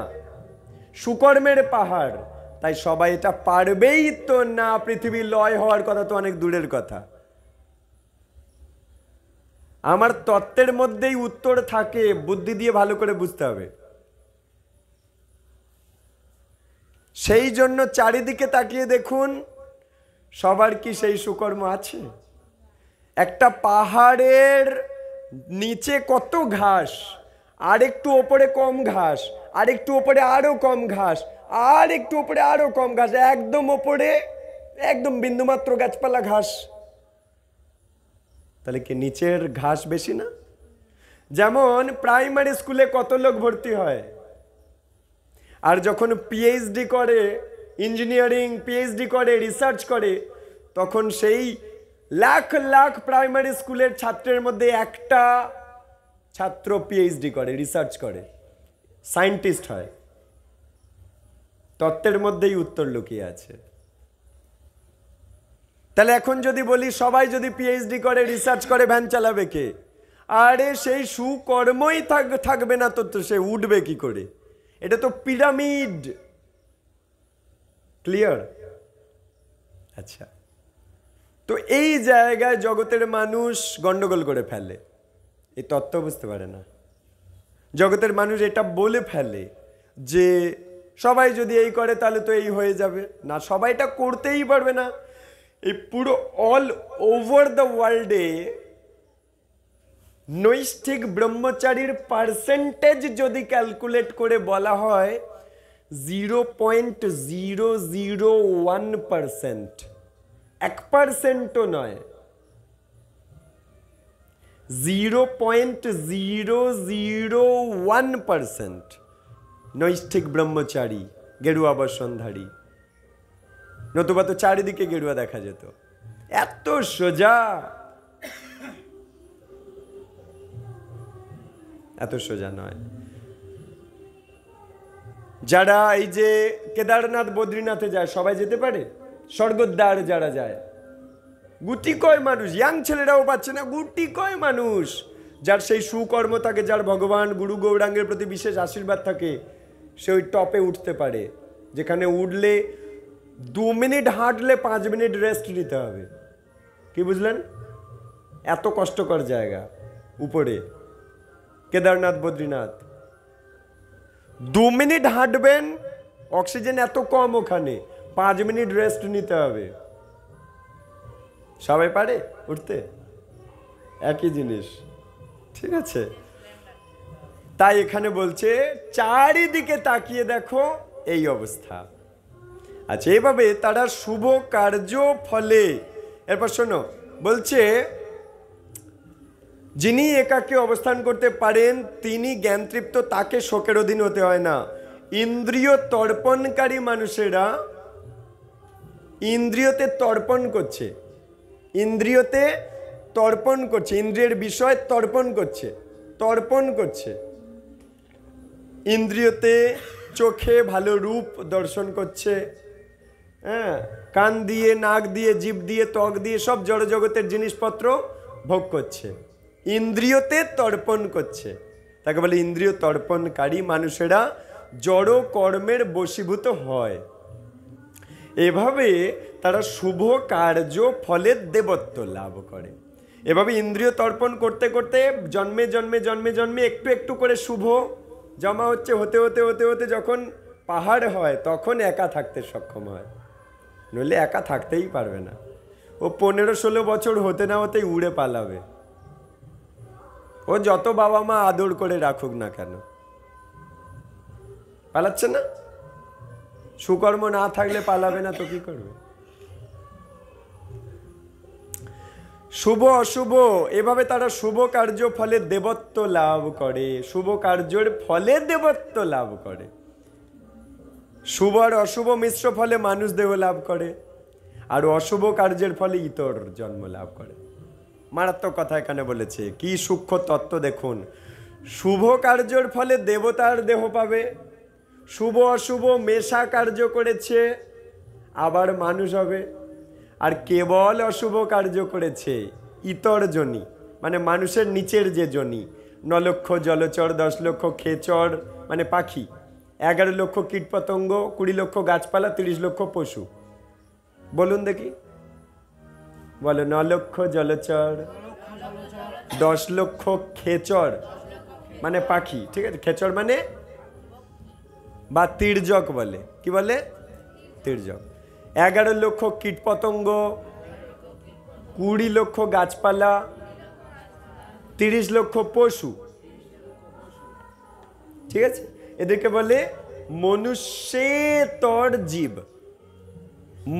সুকর্মের পাহাড়। তাই সবাই এটা পারবেই তো না। পৃথিবী লয় হওয়ার কথা তো অনেক দূরের কথা। আমার তত্ত্বের মধ্যেই উত্তর থাকে, বুদ্ধি দিয়ে ভালো করে বুঝতে হবে। সেই জন্য চারিদিকে তাকিয়ে দেখুন, সবার কি সেই সুকর্ম আছে? একটা পাহাড়ের নিচে কত ঘাস, আর একটু ওপরে কম ঘাস, আর একটু ওপরে আরো কম ঘাস, আর একটু ওপরে আরো কম ঘাস, একদম ওপরে একদম বিন্দুমাত্র গাছপালা ঘাস। তাহলে কি নিচের ঘাস বেশি না? যেমন প্রাইমারি স্কুলে কত লোক ভর্তি হয়, আর যখন পিএইচডি করে, ইঞ্জিনিয়ারিং পিএইচডি করে, রিসার্চ করে, তখন সেই লাখ লাখ প্রাইমারি স্কুলের ছাত্রের মধ্যে একটা ছাত্র পিএইচডি করে, রিসার্চ করে, সায়েন্টিস্ট হয়, তত্ত্বের মধ্যেই উত্তর লুকিয়ে আছে। তাহলে এখন যদি বলি সবাই যদি পিএইচডি করে, রিসার্চ করে, ভ্যান চালাবে কে? আরে সেই সুকর্মই থাকবে না তো সে উঠবে কি করে? এটা তো পিরামিড। ক্লিয়ার? আচ্ছা, তো এই জায়গায় জগতের মানুষ গন্ডগোল করে ফেলে, এই তত্ত্ব বুঝতে পারে না। জগতের মানুষ এটা বলে ফেলে যে সবাই যদি এই করে তাহলে তো এই হয়ে যাবে। না, সবাই এটা করতেই পারবে না। এই পুরো অল ওভার দ্য ওয়ার্ল্ডে নৈষ্ঠিক ব্রহ্মচারীর পার্সেন্টেজ যদি ক্যালকুলেট করে বলা হয় 0.001%, 1%ও নয়, 0.001% নৈষ্ঠিক ব্রহ্মচারী, গেরুয়া বসনধারী। নতুবা তো চারিদিকে গেরুয়া দেখা যেত। এত সোজা, এত সোজা নয়। যারা এই যে কেদারনাথ বদ্রীনাথে যায়, সবাই যেতে পারে? স্বর্গদ্বার যারা যায়, গুটি কয় মানুষ, ইয়াং ছেলেরাও পাচ্ছে না, গুটি কয় মানুষ যার সেই সুকর্ম থাকে, যার ভগবান গুরু গৌরাঙ্গের প্রতি বিশেষ আশীর্বাদ থাকে, সে ওই টপে উঠতে পারে, যেখানে উঠলে 2 মিনিট হাঁটলে 5 মিনিট রেস্ট নিতে হবে। কি বুঝলেন? এত কষ্টকর জায়গা উপরে কেদারনাথ বদ্রীনাথ। 2 মিনিট হাঁটবেন, অক্সিজেন এত কম ওখানে, 5 মিনিট রেস্ট নিতে হবে। সবাই পারে উঠতে? একই জিনিস, ঠিক আছে? তাই এখানে বলছে চারিদিকে তাকিয়ে দেখো এই অবস্থা। আচ্ছা, এইভাবে তারা শুভ কার্য ফলে, এরপর শোনো বলছে যিনি একাকে অবস্থান করতে পারেন তিনি জ্ঞানতৃপ্ত, তাকে শোকের অধীন হতে হয় না। ইন্দ্রিয় তর্পণকারী মানুষেরা ইন্দ্রিয়তে তর্পণ করছে, ইন্দ্রিয়তে তর্পণ করছে, ইন্দ্রিয়ের বিষয় তর্পণ করছে, তর্পণ করছে। ইন্দ্রিয়তে চোখে ভালো রূপ দর্শন করছে, হ্যাঁ, কান দিয়ে, নাক দিয়ে, জিভ দিয়ে, ত্বক দিয়ে সব জড়জগতের জিনিসপত্র ভোগ করছে, ইন্দ্রিয়তে তর্পণ করছে। তাকে বলে ইন্দ্রিয় তর্পণকারী মানুষেরা জড় কর্মের বশীভূত হয়। এভাবে তারা শুভ কার্য ফলের দেবত্ব লাভ করে। এভাবে ইন্দ্রিয় তর্পণ করতে করতে জন্মে জন্মে জন্মে জন্মে একটু একটু করে শুভ জমা হচ্ছে, হতে হতে হতে হতে যখন পাহাড় হয় তখন একা থাকতে সক্ষম হয়, নইলে একা থাকতেই পারবে না। ও 15-16 বছর হতে না হতেই উড়ে পালাবে। ও যত বাবা মা আদর করে রাখুক না কেন, পালাচ্ছে না। সুকর্ম না থাকলে পালাবে না তো কি করবে? শুভ অশুভ, এভাবে তারা শুভ কার্য ফলে দেবত্ব লাভ করে, শুভ কার্যের ফলে দেবত্ব লাভ করে। শুভ আর অশুভ মিশ্র ফলে মানুষ দেহ লাভ করে, আর অশুভ কার্যের ফলে ইতর জন্ম লাভ করে। মারাত্মক কথা এখানে বলেছে, কি সূক্ষ্ম তত্ত্ব দেখুন। শুভ কার্যের ফলে দেবতার দেহ পাবে, শুভ অশুভ মেশা কার্য করেছে আবার মানুষ হবে, আর কেবল অশুভ কার্য করেছে ইতর জনি, মানে মানুষের নিচের যে জনি, 9 লক্ষ জলচর, 10 লক্ষ খেচর মানে পাখি, 11 লক্ষ কীটপতঙ্গ, 20 লক্ষ গাছপালা, 30 লক্ষ পশু। বলুন দেখি, বলো। 9 লক্ষ জলচর, 10 লক্ষ খেচর মানে পাখি, ঠিক আছে? খেচর মানে বা তির্যক বলে, কি বলে? তির্যক। 11 লক্ষ কীটপতঙ্গ, 20 লক্ষ গাছপালা, 30 লক্ষ পশু, ঠিক আছে? এদেরকে বলে মনুষ্যেতর জীব।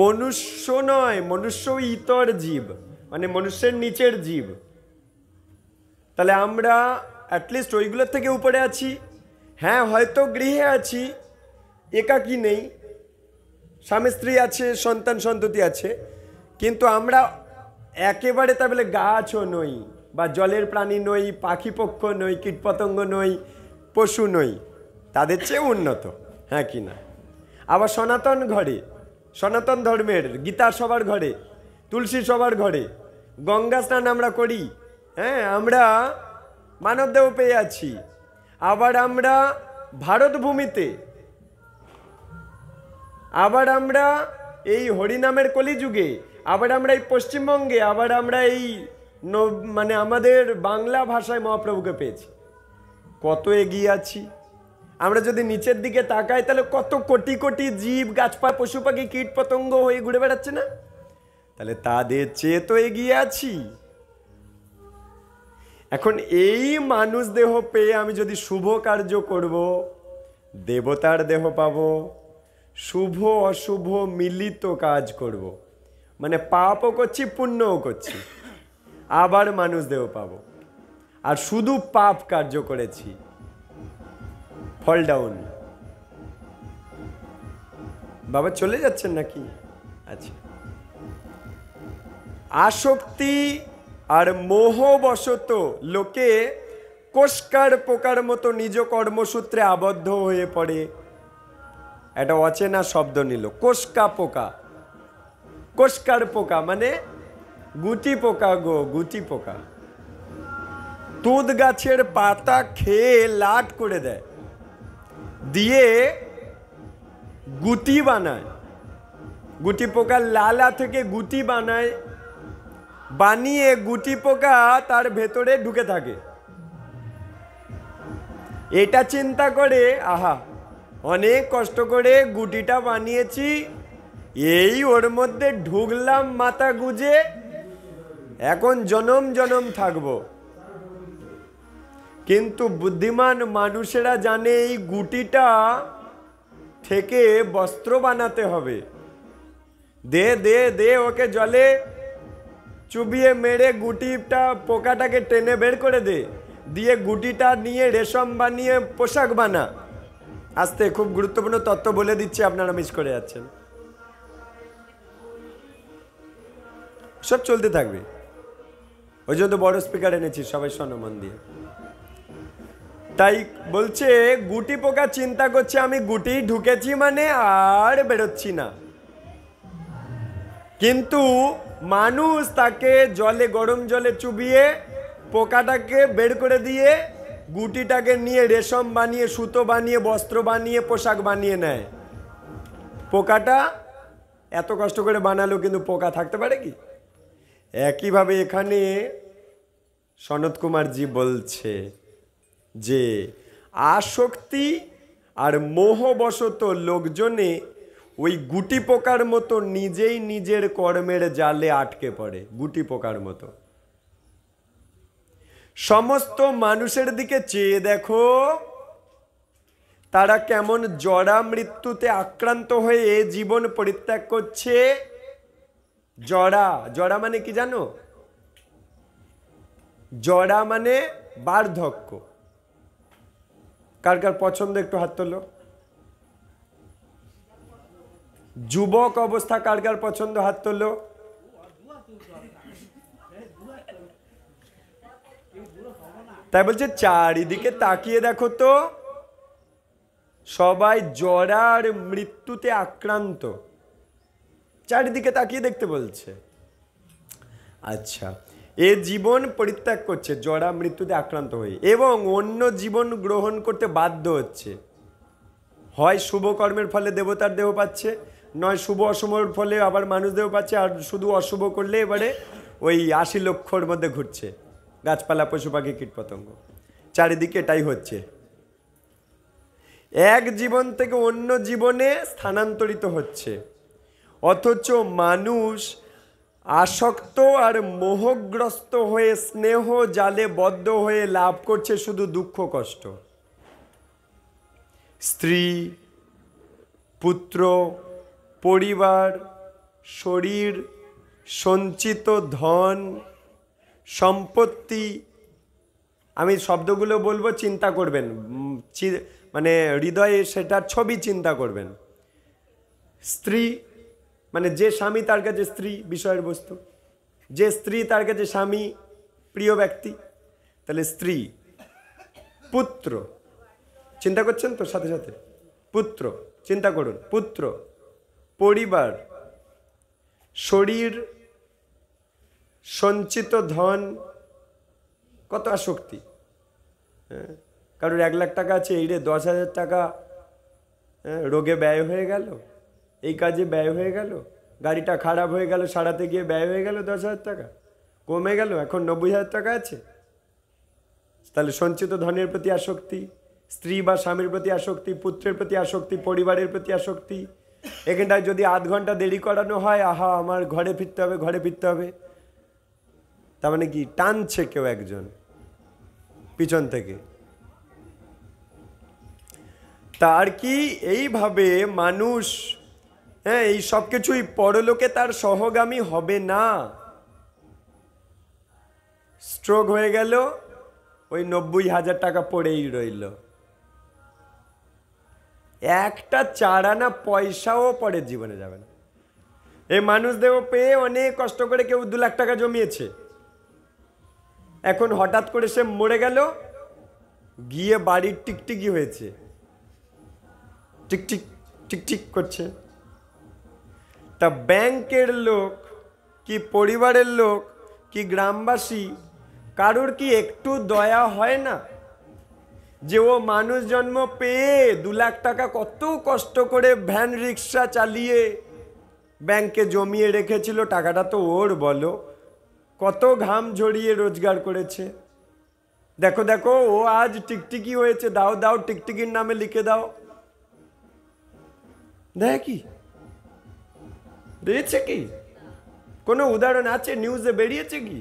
মনুষ্য নয়, মনুষ্য ইতর জীব, মানে মনুষ্যের নিচের জীব। তাহলে আমরা অ্যাটলিস্ট ওইগুলোর থেকে উপরে আছি। হ্যাঁ, হয়তো গৃহে আছি, একাকী নেই, স্বামী স্ত্রী আছে, সন্তান সন্ততি আছে, কিন্তু আমরা একেবারে তা বলে গাছও নই, বা জলের প্রাণী নই, পাখি পক্ষ নই, কীটপতঙ্গ নই, পশু নই, তাদের চেয়ে উন্নত, হ্যাঁ কি না? আবার সনাতন ঘরে, সনাতন ধর্মের গীতা সবার ঘরে, তুলসী সবার ঘরে, গঙ্গা স্নান আমরা করি, হ্যাঁ, আমরা মানবদেহ পেয়ে আছি। আবার আমরা ভারত ভূমিতে, আবার আমরা এই হরিনামের কলিযুগে, আবার আমরা এই পশ্চিমবঙ্গে, আবার আমরা এই মানে আমাদের বাংলা ভাষায় মহাপ্রভুকে পেয়েছি। কত এগিয়ে আছি আমরা। যদি নিচের দিকে তাকাই তাহলে কত কোটি কোটি জীব, গাছপালা, পশু পাখি, কীট পতঙ্গ হয়ে ঘুরে বেড়াচ্ছে না? তাহলে তাদের চেয়ে তো এগিয়ে আছি। এখন এই মানুষ দেহ পেয়ে আমি যদি শুভ কার্য করব, দেবতার দেহ পাবো, শুভ অশুভ মিলিত কাজ করব, মানে পাপও করছি পুণ্যও করছি, আবার মানুষ দেহ পাবো। আর শুধু পাপ কার্য করেছি, ফল ডাউন। বাবা চলে যাচ্ছেন নাকি? আচ্ছা, আসক্তি আর মোহবশত লোকে কোষকার পোকার মতো নিজ কর্মসূত্রে আবদ্ধ হয়ে পড়ে। একটা অচেনা শব্দ নিল, কোষকা পোকা। কোষকার পোকা মানে গুটি পোকা গো, গুটি পোকা। তুঁত গাছের পাতা খেয়ে লাট করে দেয়, দিয়ে গুটি বানায়। গুটি পোকার লালা থেকে গুটি বানায়, বানিয়ে গুটি পোকা তার ভেতরে ঢুকে থাকে। এটা চিন্তা করে, আহা অনেক কষ্ট করে গুটিটা বানিয়েছি, এই ওর মধ্যে ঢুকলাম মাথা গুজে, এখন জনম জনম থাকবো। কিন্তু বুদ্ধিমান মানুষেরা জানে এই গুটিটা থেকে বস্ত্র বানাতে হবে। দে দে দে ওকে জলে চুবিয়ে মেরে গুটিটা, পোকাটাকে টেনে বের করে দে, দিয়ে গুটিটা নিয়ে রেশম বানিয়ে পোশাক বানা। আস্তে, খুব গুরুত্বপূর্ণ তথ্য বলে দিচ্ছি, আপনারা মিস করে যাচ্ছেন। সব চলতে থাকবে, ওই জন্য বড় স্পিকার এনেছি, সবাই শোনো মন দিয়ে। তাই বলছে গুটি পোকা চিন্তা করছে আমি গুটি ঢুকেছি মানে আর বেরোচ্ছি না, কিন্তু মানুষ তাকে জলে, গরম জলে চুবিয়ে পোকাটাকে বের করে দিয়ে গুটিটাকে নিয়ে রেশম বানিয়ে, সুতো বানিয়ে, বস্ত্র বানিয়ে, পোশাক বানিয়ে নেয়। পোকাটা এত কষ্ট করে বানালো, কিন্তু পোকা থাকতে পারে কি? একইভাবে এখানে সনত কুমারজি বলছে যে আসক্তি আর মোহবশত লোকজনে ওই গুটি পোকার মতো নিজেই নিজের কর্মের জালে আটকে পড়ে, গুটি পোকার মতো। সমস্ত মানুষের দিকে চেয়ে দেখো, তারা কেমন জরা মৃত্যুতে আক্রান্ত হয়ে এ জীবন পরিত্যাগ করছে। জরা, জরা মানে কি জানো? জরা মানে বার্ধক্য। কার কার পছন্দ একটু হাত তোলো। যুবক অবস্থা কার কার পছন্দ হাত তোলো। তাই বলছে চারিদিকে তাকিয়ে দেখো তো, সবাই জরার মৃত্যুতে আক্রান্ত। চারিদিকে তাকিয়ে দেখতে বলছে। আচ্ছা, এ জীবন পরিত্যাগ করছে জরা মৃত্যুতে আক্রান্ত হয়ে, এবং অন্য জীবন গ্রহণ করতে বাধ্য হচ্ছে। হয় শুভ কর্মের ফলে দেবতার দেহ পাচ্ছে, নয় শুভ অশুভর ফলে আবার মানুষ দেহ পাচ্ছে। আর শুধু অশুভ করলে এবারে ওই 80 লক্ষর মধ্যে ঘুরছে, গাছপালা, পশু পাখি, কীটপতঙ্গ। চারিদিকে এটাই হচ্ছে। এক জীবন থেকে অন্য জীবনে স্থানান্তরিত হচ্ছে, অথচ মানুষ আসক্ত আর মোহগ্রস্ত হয়ে স্নেহ জালে বদ্ধ হয়ে লাভ করছে শুধু দুঃখ কষ্ট। স্ত্রী, পুত্র, পরিবার, শরীর, সঞ্চিত ধন, সম্পত্তি, আমি শব্দগুলো বলবো, চিন্তা করবেন, মানে হৃদয়ে সেটার ছবি চিন্তা করবেন। স্ত্রী মানে যে স্বামী তার কাছে স্ত্রী বিষয়ের বস্তু, যে স্ত্রী তার কাছে স্বামী প্রিয় ব্যক্তি, তাহলে স্ত্রী, পুত্র, চিন্তা করছেন তো সাথে সাথে, পুত্র চিন্তা করুন, পুত্র, পরিবার, শরীর, সঞ্চিত ধন, কত আসক্তি। কারোর 1 লাখ টাকা আছে, এই রে 10,000 টাকা রোগে ব্যয় হয়ে গেল, এই কাজে ব্যয় হয়ে গেল, গাড়িটা খারাপ হয়ে গেল, সারাতে গিয়ে ব্যয় হয়ে গেল 10,000 টাকা, কমে গেল, এখন 90,000 টাকা আছে। তাহলে সঞ্চিত ধনের প্রতি আসক্তি, স্ত্রী বা স্বামীর প্রতি আসক্তি, পুত্রের প্রতি আসক্তি, পরিবারের প্রতি আসক্তি। এখানটায় যদি 8 ঘন্টা দেরি করানো হয়, আহা আমার ঘরে ফিরতে হবে, ঘরে ফিরতে হবে, তার মানে কি টানছে কেউ একজন পিছন থেকে। তার কি এইভাবে মানুষ এই সব কিছুই পরলোকে তার সহগামী হবে না। স্ট্রোক হয়ে গেল, ওই 90,000 টাকা পড়েই রইল, একটা 4 আনা পয়সাও পরের জীবনে যাবে না। এই মানুষদেরও পেয়ে অনেক কষ্ট করে কেউ 2 লাখ টাকা জমিয়েছে, এখন হঠাৎ করে সে মরে গেল, গিয়ে বাড়ির টিকটিকি হয়েছে, টিকটিক টিকটিক করছে। তা ব্যাংকের লোক কি পরিবারের লোক কি গ্রামবাসী কারোর কি একটু দয়া হয় না যে ও মানুষ জন্ম পেয়ে 2 লাখ টাকা কত কষ্ট করে ভ্যান রিক্সা চালিয়ে ব্যাংকে জমিয়ে রেখেছিল, টাকাটা তো ওর, বলো কত ঘাম ঝরিয়ে রোজগার করেছে, দেখো দেখো ও আজ টিকটিকি হয়েছে, দাও দাও টিকটিকির নামে লিখে দাও। দেখ কি দিয়েছে, কি কোনো উদাহরণ আছে, নিউজে বেরিয়েছে কি?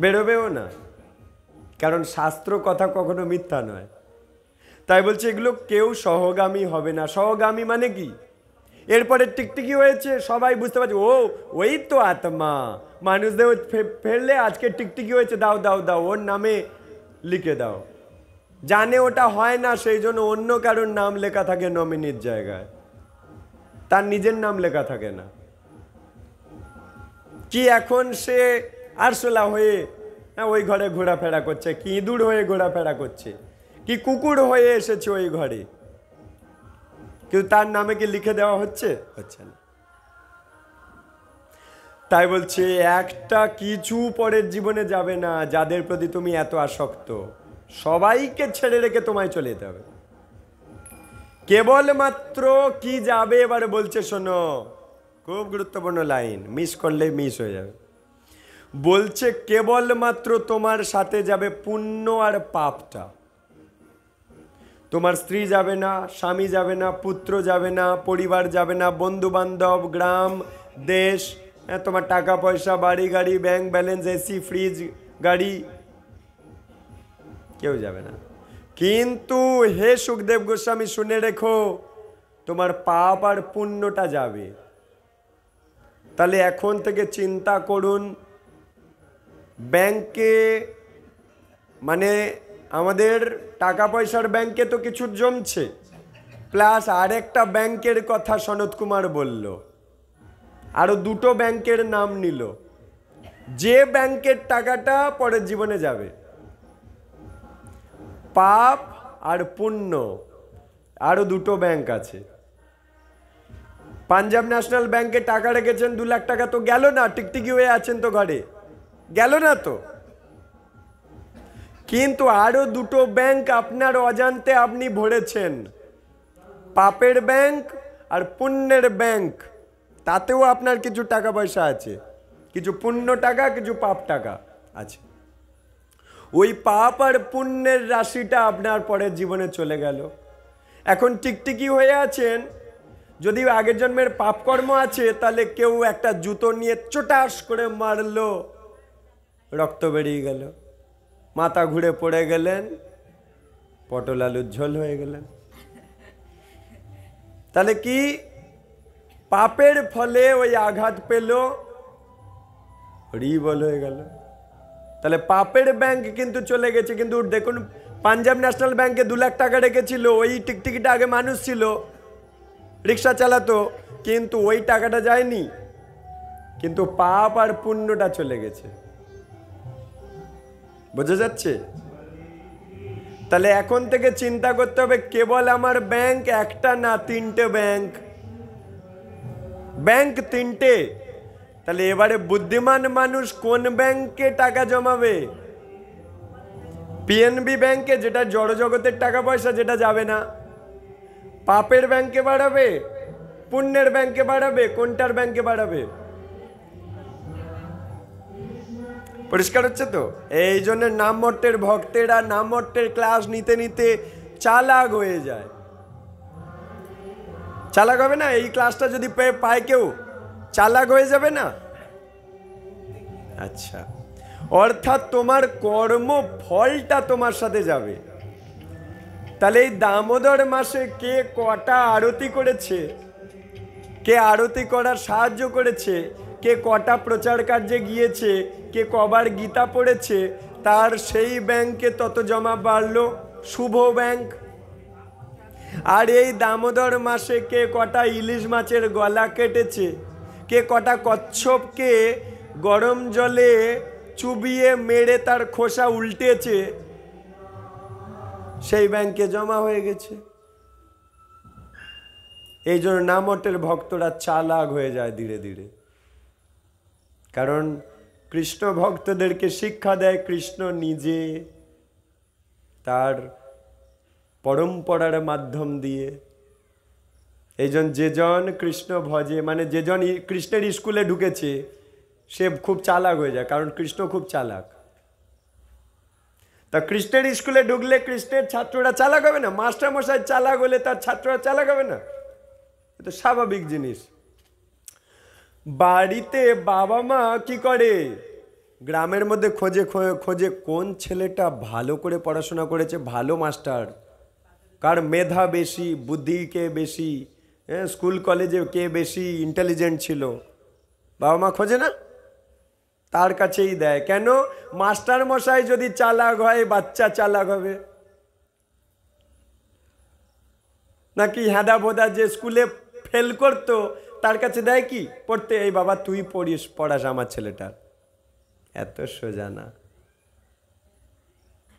বেরোবেও না, কারণ শাস্ত্র কথা কখনো মিথ্যা নয়। তাই বলছে এগুলো কেউ সহগামী হবে না। সহগামী মানে কি? এরপরে টিকটিকি হয়েছে, সবাই বুঝতে পারছে ও ওই তো আত্মা, মানুষদের ফেললে আজকে টিকটিকি হয়েছে, দাও দাও দাও ওর নামে লিখে দাও। জানে ওটা হয় না, সেই জন্য অন্য কারোর নাম লেখা থাকে নমিনির জায়গায়, তার নিজের নাম লেখা থাকে না। কি এখন সে আরশোলা হয়ে ওই ঘরে ঘোরাফেরা করছে, কি ইঁদুর হয়ে ঘোরাফেরা করছে, কি কুকুর হয়ে এসেছে ওই ঘরে, কিন্তু তার নামে কি লিখে দেওয়া হচ্ছে? হচ্ছে না। তাই বলছে একটা কিছু পরের জীবনে যাবে না যাদের প্রতি তুমি এত আসক্ত, সবাইকে ছেড়ে রেখে তোমায় চলে যেতে হবে। কেবলমাত্র কি যাবে, এবারে বলছে শোনো, খুব গুরুত্বপূর্ণ লাইন, মিস করলে মিস হয়ে যাবে। বলছে কেবলমাত্র তোমার সাথে যাবে পুণ্য আর পাপটা। তোমার স্ত্রী যাবে না, স্বামী যাবে না, পুত্র যাবে না, পরিবার যাবে না, বন্ধু বান্ধব, গ্রাম, দেশ, তোমার টাকা পয়সা, বাড়ি গাড়ি, ব্যাংক ব্যালেন্স, এসি, ফ্রিজ, গাড়ি, কেউ যাবে না। কিন্তু হে সুখদেব গোস্বামী শুনে রেখো, তোমার পাপ আর পুণ্যটা যাবে। তাহলে এখন থেকে চিন্তা করুন, ব্যাংকে মানে আমাদের টাকা পয়সার ব্যাংকে তো কিছু জমছে, প্লাস আরেকটা ব্যাংকের কথা সনত কুমার বলল, আরো 2টো ব্যাংকের নাম নিল, যে ব্যাংকের টাকাটা পরের জীবনে যাবে। পাপ আর পুণ্য, আরো 2টো ব্যাংক আছে। পাঞ্জাব ন্যাশনাল ব্যাংকে টাকা রেখেছেন 2 লাখ টাকা, তো গেল না, টিকটিকি হয়ে আছেন তো ঘরে, গেল না তো। কিন্তু আরো 2টো ব্যাংক আপনার অজান্তে আপনি ভরেছেন, পাপের ব্যাংক আর পুণ্যের ব্যাংক। তাতেও আপনার কিছু টাকা পয়সা আছে, কিছু পুণ্য টাকা, কিছু পাপ টাকা আছে। ওই পাপ আর পুণ্যের রাশিটা আপনার পরের জীবনে চলে গেল। এখন টিকটিকি হয়ে আছেন, যদি আগের জন্মের পাপকর্ম আছে, তাহলে কেউ একটা জুতো নিয়ে চোটাস করে মারলো, রক্ত বেরিয়ে গেল, মাথা ঘুরে পড়ে গেলেন, পটল আলুর ঝোল হয়ে গেলেন। তাহলে কি পাপের ফলে ওই আঘাত পেল, হরিবল হয়ে গেল। তাহলে পাপের ব্যাংক কিন্তু চলে গেছে। কিন্তু দেখুন, পাঞ্জাব ন্যাশনাল ব্যাংকে 2 লাখ টাকা রেখেছিল, ওই টিকটিকিটা আগে মানুষ ছিল, রিক্সা চালাতো, কিন্তু ওই টাকাটা যায়নি, কিন্তু পাপ আর পুণ্যটা চলে গেছে। বোঝা যাচ্ছে? তাহলে এখন থেকে চিন্তা করতে হবে, কেবল আমার ব্যাংক একটা না, তিনটে ব্যাংক, ব্যাংক তিনটে। তাহলে এবারে বুদ্ধিমান মানুষ কোন ব্যাংকে টাকা জমাবে? পিএনবি ব্যাংকে, যেটা জড়জগতের টাকা পয়সা, যেটা যাবে না। পাপের ব্যাংকে বাড়াবে, পুণ্যের ব্যাংকে বাড়াবে, কোনটার ব্যাংকে বাড়াবে? পরিষ্কার হচ্ছে তো? এই জন্য নামমট্টের ভক্তেরা নামমট্টের ক্লাস নিতে নিতে চালাক হয়ে যায়। চালাক হবে না? এই ক্লাসটা যদি পায় কেউ, চালাক হয়ে যাবে না? আচ্ছা, অর্থাৎ তোমার কর্ম ফলটা তোমার সাথে যাবে। তাহলে এই দামোদর মাসে কে কটা আরতি করেছে, কে আরতি করার সাহায্য করেছে, কে কটা প্রচার কার্যে গিয়েছে, কে কবার গীতা পড়েছে, তার সেই ব্যাংকে তত জমা বাড়লো, শুভ ব্যাংক। আর এই দামোদর মাসে কে কটা ইলিশ মাছের গলা কেটেছে, কে কটা কচ্ছপকে গরম জলে চুবিয়ে মেরে তার খোসা উল্টেছে, সেই ব্যাংকে জমা হয়ে গেছে। এই জন্য নামটের ভক্তরা চালাক হয়ে যায় ধীরে ধীরে। কারণ কৃষ্ণ ভক্তদেরকে শিক্ষা দেয় কৃষ্ণ নিজে, তার পরম্পরার মাধ্যম দিয়ে। এই জন্য যেজন কৃষ্ণ ভজে, মানে যেজন কৃষ্ণের স্কুলে ঢুকেছে, সে খুব চালাক হয়ে যায়, কারণ কৃষ্ণ খুব চালাক। তা কৃষ্ণের স্কুলে ঢুকলে কৃষ্ণের ছাত্ররা চালাক হবে না? মাস্টার মশাই চালাক হলে তার ছাত্ররা চালাক হবে না? এটা স্বাভাবিক জিনিস। বাড়িতে বাবা মা কি করে? গ্রামের মধ্যে খোঁজে খোঁজে কোন ছেলেটা ভালো করে পড়াশোনা করেছে, ভালো মাস্টার, কার মেধা বেশি, বুদ্ধি কে বেশি, স্কুল কলেজে কে বেশি ইন্টেলিজেন্ট ছিল, বাবা মা খোঁজে না? তার কাছেই দেয়। কেন? মাস্টার মশাই যদি চালাক হয়, বাচ্চা চালাক হবে। নাকি হ্যাদা ভোদা যে স্কুলে ফেল করতো, তার কাছে দেয় কি পড়তে? এই বাবা তুই পড়াস আমার ছেলেটার। এত সোজা না।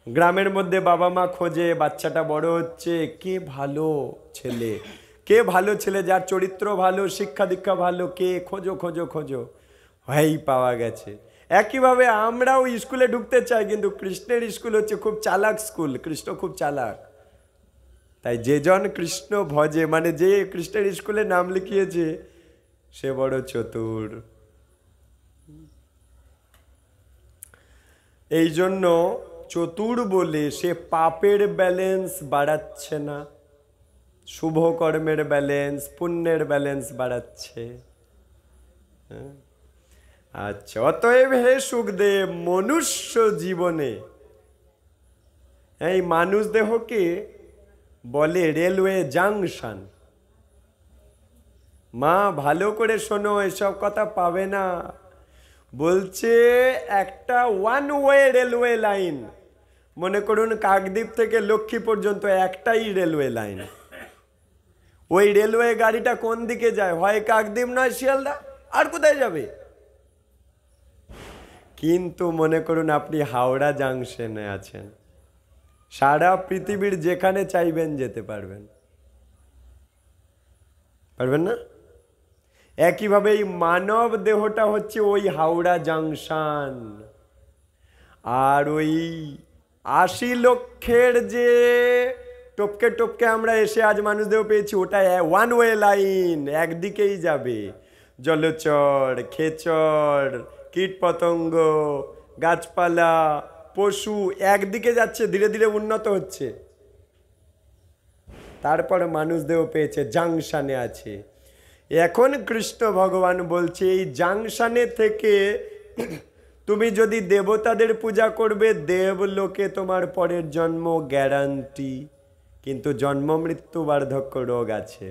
গ্রামের মধ্যে বাবা মা খোঁজে, বাচ্চাটা বড় হচ্ছে, কে ভালো ছেলে, কে ভালো ছেলে, যার চরিত্র ভালো, শিক্ষা দীক্ষা ভালো, কে খোঁজো খোঁজো খোঁজো, হয়েই পাওয়া গেছে। একইভাবে আমরাও স্কুলে ঢুকতে চাই, কিন্তু কৃষ্ণের স্কুল হচ্ছে খুব চালাক স্কুল, কৃষ্ণ খুব চালাক। তাই যেজন কৃষ্ণ ভজে, মানে যে কৃষ্ণের স্কুলে নাম লিখিয়েছে, সে বড় চতুর। এই জন্য চতুর বলে সে পাপের ব্যালেন্স বাড়াচ্ছে না, শুভ কর্মের ব্যালেন্স, পুণ্যের ব্যালেন্স বাড়াচ্ছে। আচ্ছা, অতএব হে সুখদেব, মনুষ্য জীবনে, এই মানুষ দেহকে বলে রেলওয়ে জাংশন। মা ভালো করে শোনো, এসব কথা পাবে না। বলছে একটা ওয়ান ওয়ে রেলওয়ে লাইন, মনে করুন কাকদ্বীপ থেকে লক্ষ্মী পর্যন্ত একটাই রেলওয়ে লাইন। ওই রেলওয়ে গাড়িটা কোন দিকে যায়? হয় কাকদ্বীপ নয় শিয়ালদা, আর কোথায় যাবে? কিন্তু মনে করুন আপনি হাওড়া জাংশনে আছেন, সারা পৃথিবীর যেখানে চাইবেন যেতে পারবেন, পারবেন না? একইভাবে এই মানব দেহটা হচ্ছে ওই হাওড়া জাংশন। আর ওই 80 লক্ষের যে টপকে টপকে আমরা এসে আজ মানুষ দেহ পেয়েছি, ওটা ওয়ান ওয়ে লাইন, একদিকেই যাবে। জলচর, খেচর, কীট পতঙ্গ, গাছপালা, পশু একদিকে যাচ্ছে, ধীরে ধীরে উন্নত হচ্ছে। তারপরে মানুষ দেহ পেয়েছে, জাংশনে আছে। এখন কৃষ্ণ ভগবান বলছে এই জাংশনে থেকে তুমি যদি দেবতাদের পূজা করবে, দেবলোকে তোমার পরের জন্ম গ্যারান্টি, কিন্তু জন্ম মৃত্যু বার্ধক্য রোগ আছে।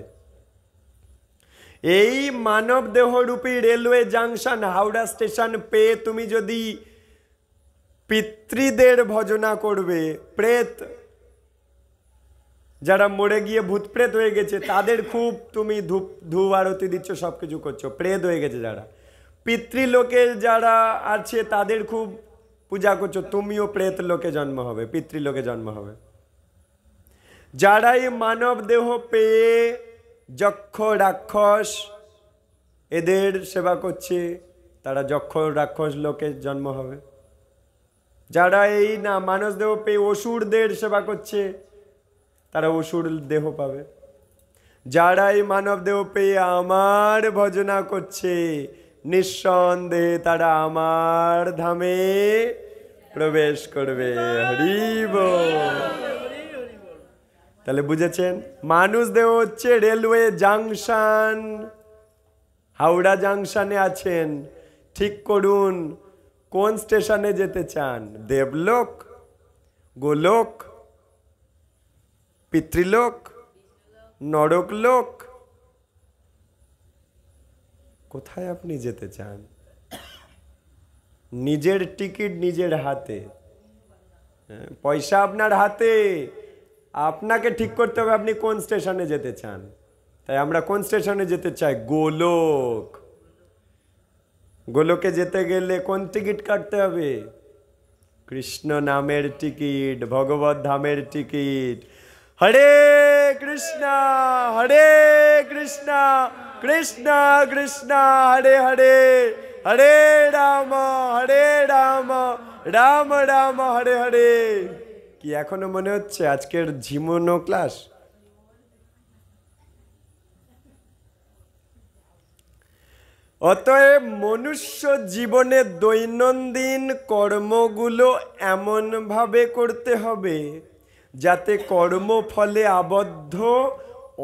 এই মানব দেহরূপী রেলওয়ে জাংশন হাওড়া স্টেশন পেয়ে তুমি যদি পিতৃদের ভজনা করবে, প্রেত যারা মরে গিয়ে ভূত প্রেত হয়ে গেছে, তাদের খুব তুমি ধূপ আরতি দিচ্ছ, সব কিছু করছো, প্রেত হয়ে গেছে যারা, পিতৃলোকের যারা আছে তাদের খুব পূজা করছো, তুমিও প্রেত লোকে জন্ম হবে, পিতৃলোকে জন্ম হবে। যারাই মানব দেহ পেয়ে যক্ষ রাক্ষস এদের সেবা করছে তারা যক্ষ রাক্ষস লোকে জন্ম হবে। যারা এই না মানব দেহ পেয়ে অসুরদের সেবা করছে তারা অসুর দেহ পাবে। যারা এই মানব দেহ পেয়ে আমার ভজনা করছে নিঃসন্দেহে তারা আমার ধামে প্রবেশ করবে। হরি বল। তাহলে বুঝেছেন, মানুষ দেহ হচ্ছে রেলওয়ে জাংশন। হাওড়া জাংশনে আছেন, ঠিক করুন কোন স্টেশনে যেতে চান, দেবলোক, গোলোক, পিতৃলোক, নরকলোক, কোথায় আপনি যেতে চান? নিজের টিকিট নিজের হাতে, পয়সা আপনার হাতে, আপনাকে ঠিক করতে হবে আপনি কোন স্টেশনে যেতে চান। তাই আমরা কোন স্টেশনে যেতে চাই? গোলোক। গোলোকে যেতে গেলে কোন টিকিট কাটতে হবে? কৃষ্ণ নামের টিকিট, ভগবত ধামের টিকিট। হরে কৃষ্ণ কৃষ্ণ কৃষ্ণ হরে হরে, হরে রাম রাম রাম হরে হরে। কি এখনো মনে হচ্ছে আজকের ঝিমোনো ক্লাস? অতএব মনুষ্য জীবনে দৈনন্দিন কর্মগুলো এমনভাবে করতে হবে যাতে কর্মফলে আবদ্ধ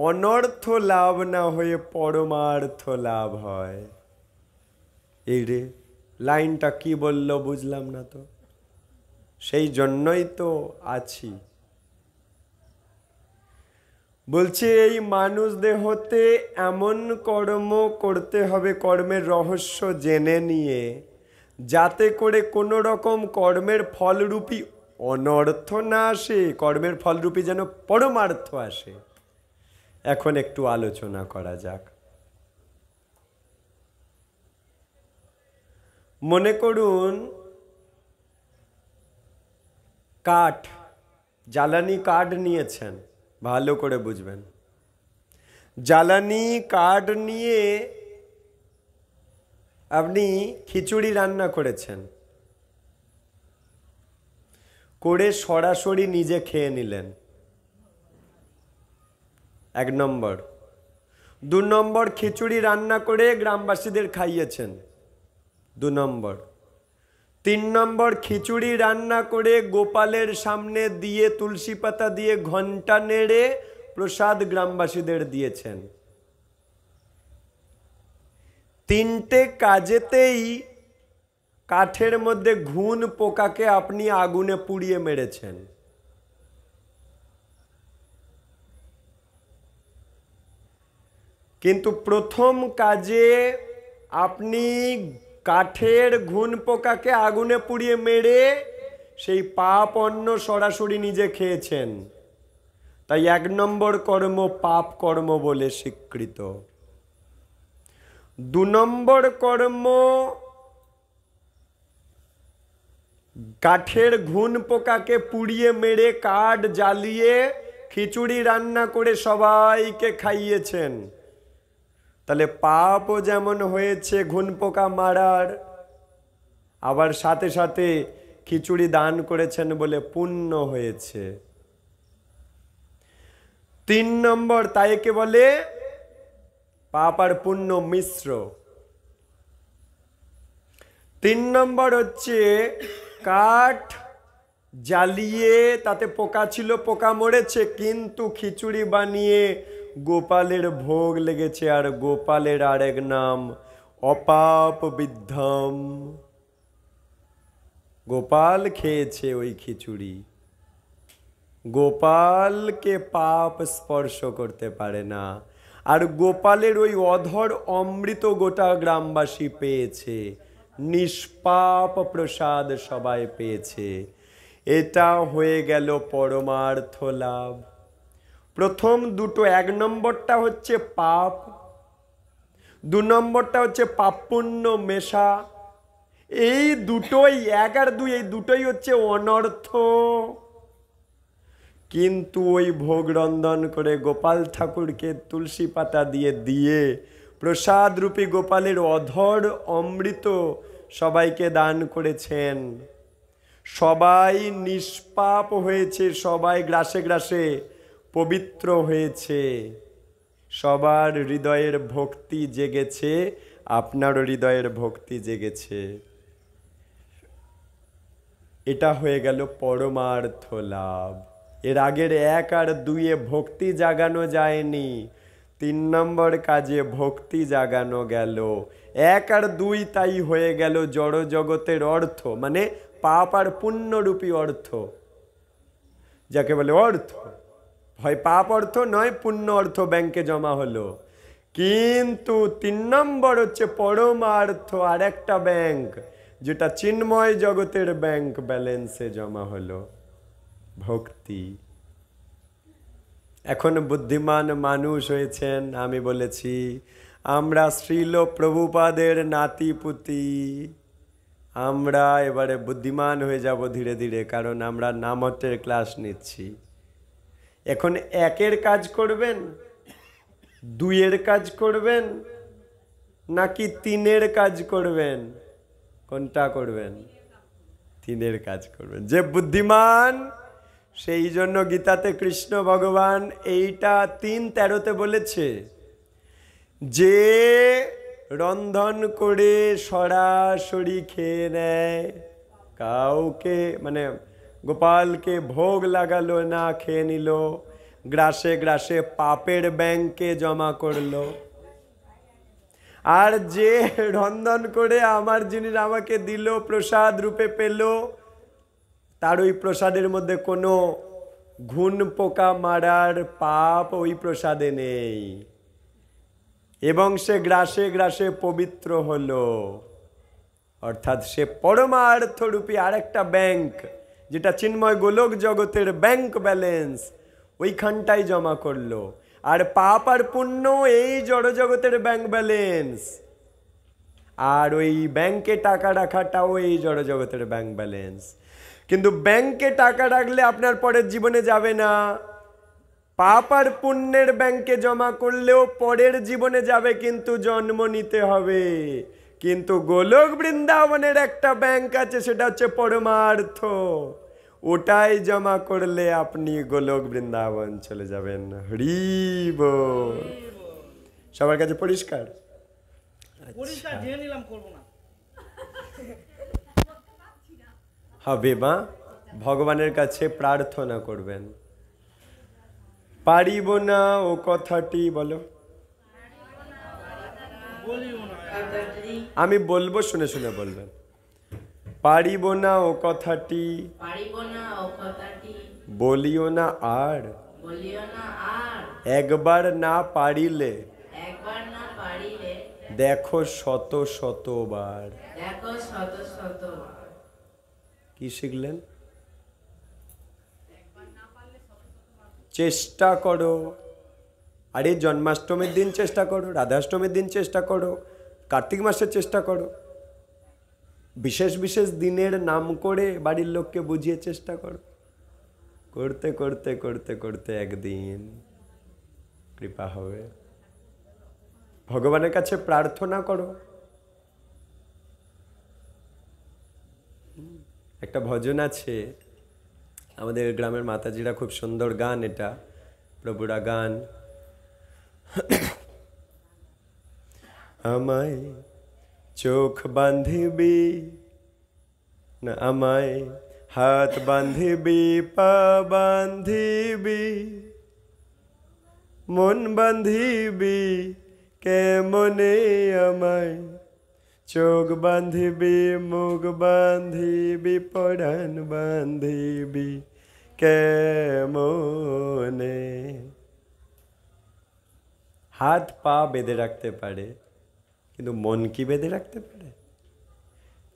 অনর্থ লাভ না হয়ে পরমার্থ লাভ হয়। এই রে লাইনটা কি বললো বুঝলাম না তো, সেই জন্যই তো আছি। বলছে এই মানুষ দেহতে এমন কর্ম করতে হবে, কর্মের রহস্য জেনে নিয়ে, যাতে করে কোনো রকম কর্মের ফলরূপী অনর্থ না আসে, কর্মের ফলরূপী যেন পরমার্থ আসে। এখন একটু আলোচনা করা যাক। মনে করুন কাঠ, জ্বালানি কাঠ নিয়েছেন, ভালো করে বুঝবেন। জ্বালানি কাঠ নিয়ে আপনি খিচুড়ি রান্না করেছেন, করে সরাসরি নিজে খেয়ে নিলেন, 1 নম্বর। 2 নম্বর, খিচুড়ি রান্না করে গ্রামবাসীদের খাইয়েছেন, 2 নম্বর। 3 নম্বর, খিচুড়ি রান্না করে গোপালের সামনে দিয়ে তুলসী পাতা দিয়ে ঘন্টা নেড়ে প্রসাদ গ্রামবাসীদের দিয়েছেন। 3টে কাজেতেই কাঠের মধ্যে ঘুন পোকাকে আপনি আগুনে পুড়িয়ে মেরেছেন। কিন্তু প্রথম কাজে আপনি কাঠের ঘুন পোকাকে আগুনে পুড়িয়ে মেরে সেই পাপ অন্ন সরাসরি নিজে খেয়েছেন, তাই 1 নম্বর কর্ম পাপ কর্ম বলে স্বীকৃত। 2 নম্বর কর্ম কাঠের ঘুন পোকাকে পুড়িয়ে মেরে কাঠ জ্বালিয়ে খিচুড়ি রান্না করে সবাইকে খাইয়েছেন, তাহলে পাপও যেমন হয়েছে ঘুন পোকা মারার, আবার সাথে সাথে খিচুড়ি দান করেছেন বলে পুণ্য হয়েছে। 3 নম্বর, তাই একে বলে পাপ আর পুণ্য মিশ্র। 3 নম্বর হচ্ছে কাঠ জ্বালিয়ে তাতে পোকা ছিল, পোকা মরেছে, কিন্তু খিচুড়ি বানিয়ে গোপালের ভোগ লেগেছে, আর গোপালের আরেক নাম অপাপ বিদ্ধম। গোপাল খেয়েছে ওই খিচুড়ি, গোপালকে পাপ স্পর্শ করতে পারে না, আর গোপালের ওই অধর অমৃত গোটা গ্রামবাসী পেয়েছে, নিষ্পাপ প্রসাদ সবাই পেয়েছে। এটা হয়ে গেল পরমার্থ লাভ। প্রথম দুটো, 1 নম্বরটা হচ্ছে পাপ, 2 নম্বরটা হচ্ছে পাপ পুণ্য মেশা। এই দুটোই, 1 আর 2, এই দুটোই হচ্ছে অনর্থ। কিন্তু ওই ভোগ রন্ধন করে গোপাল ঠাকুরকে তুলসী পাতা দিয়ে প্রসাদ রূপী গোপালের অধর অমৃত সবাইকে দান করেছেন। সবাই নিষ্পাপ হয়েছে, সবাই গ্রাসে গ্রাসে পবিত্র হয়েছে, সবার হৃদয়ের ভক্তি জেগেছে, আপনারও হৃদয়ের ভক্তি জেগেছে। এটা হয়ে গেল পরমার্থ লাভ। এর আগের 1 আর 2 ভক্তি জাগানো যায়নি, 3 নম্বর কাজে ভক্তি জাগানো গেল। 1 আর 2 তাই হয়ে গেল জড় জগতের অর্থ, মানে পাপ আর পুণ্যরূপী অর্থ, যাকে বলে অর্থ। হয় পাপ অর্থ নয় পুণ্য অর্থ ব্যাংকে জমা হলো। কিন্তু 3 নম্বর হচ্ছে পরমার্থ, আর একটা ব্যাংক, যেটা চিন্ময় জগতের ব্যাংক ব্যালেন্সে জমা হলো, ভক্তি। এখন বুদ্ধিমান মানুষ হয়েছেন, আমি বলেছি আমরা শ্রীল প্রভুপাদের নাতিপুতি, আমরা এবারে বুদ্ধিমান হয়ে যাব ধীরে ধীরে, কারণ আমরা নামতের ক্লাস নিচ্ছি। এখন 1-এর কাজ করবেন, 2-এর কাজ করবেন, নাকি 3-এর কাজ করবেন? কোনটা করবেন? 3-এর কাজ করবেন। যে বুদ্ধিমান, সেই জন্য গীতাতে কৃষ্ণ ভগবান এইটা 3:13 বলেছে, যে রন্ধন করে সরাসরি খেয়ে নেয়, কাউকে মানে গোপালকে ভোগ লাগালো না, খেয়ে নিল, গ্রাসে গ্রাসে পাপের ব্যাংকে জমা করলো। আর যে রন্ধন করে আমার জিনিস আমাকে দিল, প্রসাদ রূপে পেল, তার ওই প্রসাদের মধ্যে কোনো ঘুণ পোকা মারার পাপ ওই প্রসাদে নেই, এবং সে গ্রাসে গ্রাসে পবিত্র হলো। অর্থাৎ সে পরমার্থরূপী আরেকটা ব্যাংক, যেটা চিন্ময় গোলক জগতের ব্যাংক ব্যালেন্স, ওইখানটাই জমা করলো। আর পাপ আর পুণ্য এই জড়জগতের ব্যাংক ব্যালেন্স, আর ওই ব্যাংকে টাকা রাখাটাও এই জড়জগতের ব্যাংক ব্যালেন্স। কিন্তু ব্যাংকে টাকা রাখলে আপনার পরের জীবনে যাবে না, পাপ আর পুণ্যের ব্যাংকে জমা করলেও পরের জীবনে যাবে, কিন্তু জন্ম নিতে হবে। কিন্তু গোলক বৃন্দাবনের একটা ব্যাংক আছে, সেটা হচ্ছে পরমার্থ, ওটাই জমা করলে আপনি গোলক বৃন্দাবন চলে যাবেন। হরি বল। সবার কাছে পরিষ্কার? হবে মা, ভগবানের কাছে প্রার্থনা করবেন। পারিব না ও কথাটি বলো, আমি বলবো, শুনে শুনে বলবেন। পারিব না ও কথাটি, বলিও না আর, একবার না পারিলে দেখো শত শতবার। কি শিখলেন? চেষ্টা করো। আরে জন্মাষ্টমীর দিন চেষ্টা করো, রাধাষ্টমীর দিন চেষ্টা করো, কার্তিক মাসের চেষ্টা করো, বিশেষ বিশেষ দিনের নাম করে বাড়ির লোককে বুঝিয়ে চেষ্টা করো। করতে করতে করতে করতে একদিন কৃপা হবে। ভগবানের কাছে প্রার্থনা করো। একটা ভজন আছে আমাদের গ্রামের মাতাজিরা, খুব সুন্দর গান এটা, প্রভুরা গান। আমায় চোখ বাঁধিবি না, আমায় হাত বাঁধিবি, পা বাঁধিবি, মন বাঁধিবি কেমনে আমায়, চোখ বাঁধিবি, মুখ বাঁধিবি, পরাণ বাঁধিবি কেমনে। হাত পা বেঁধে রাখতে পারে, কিন্তু মন কি বেঁধে রাখতে পারে?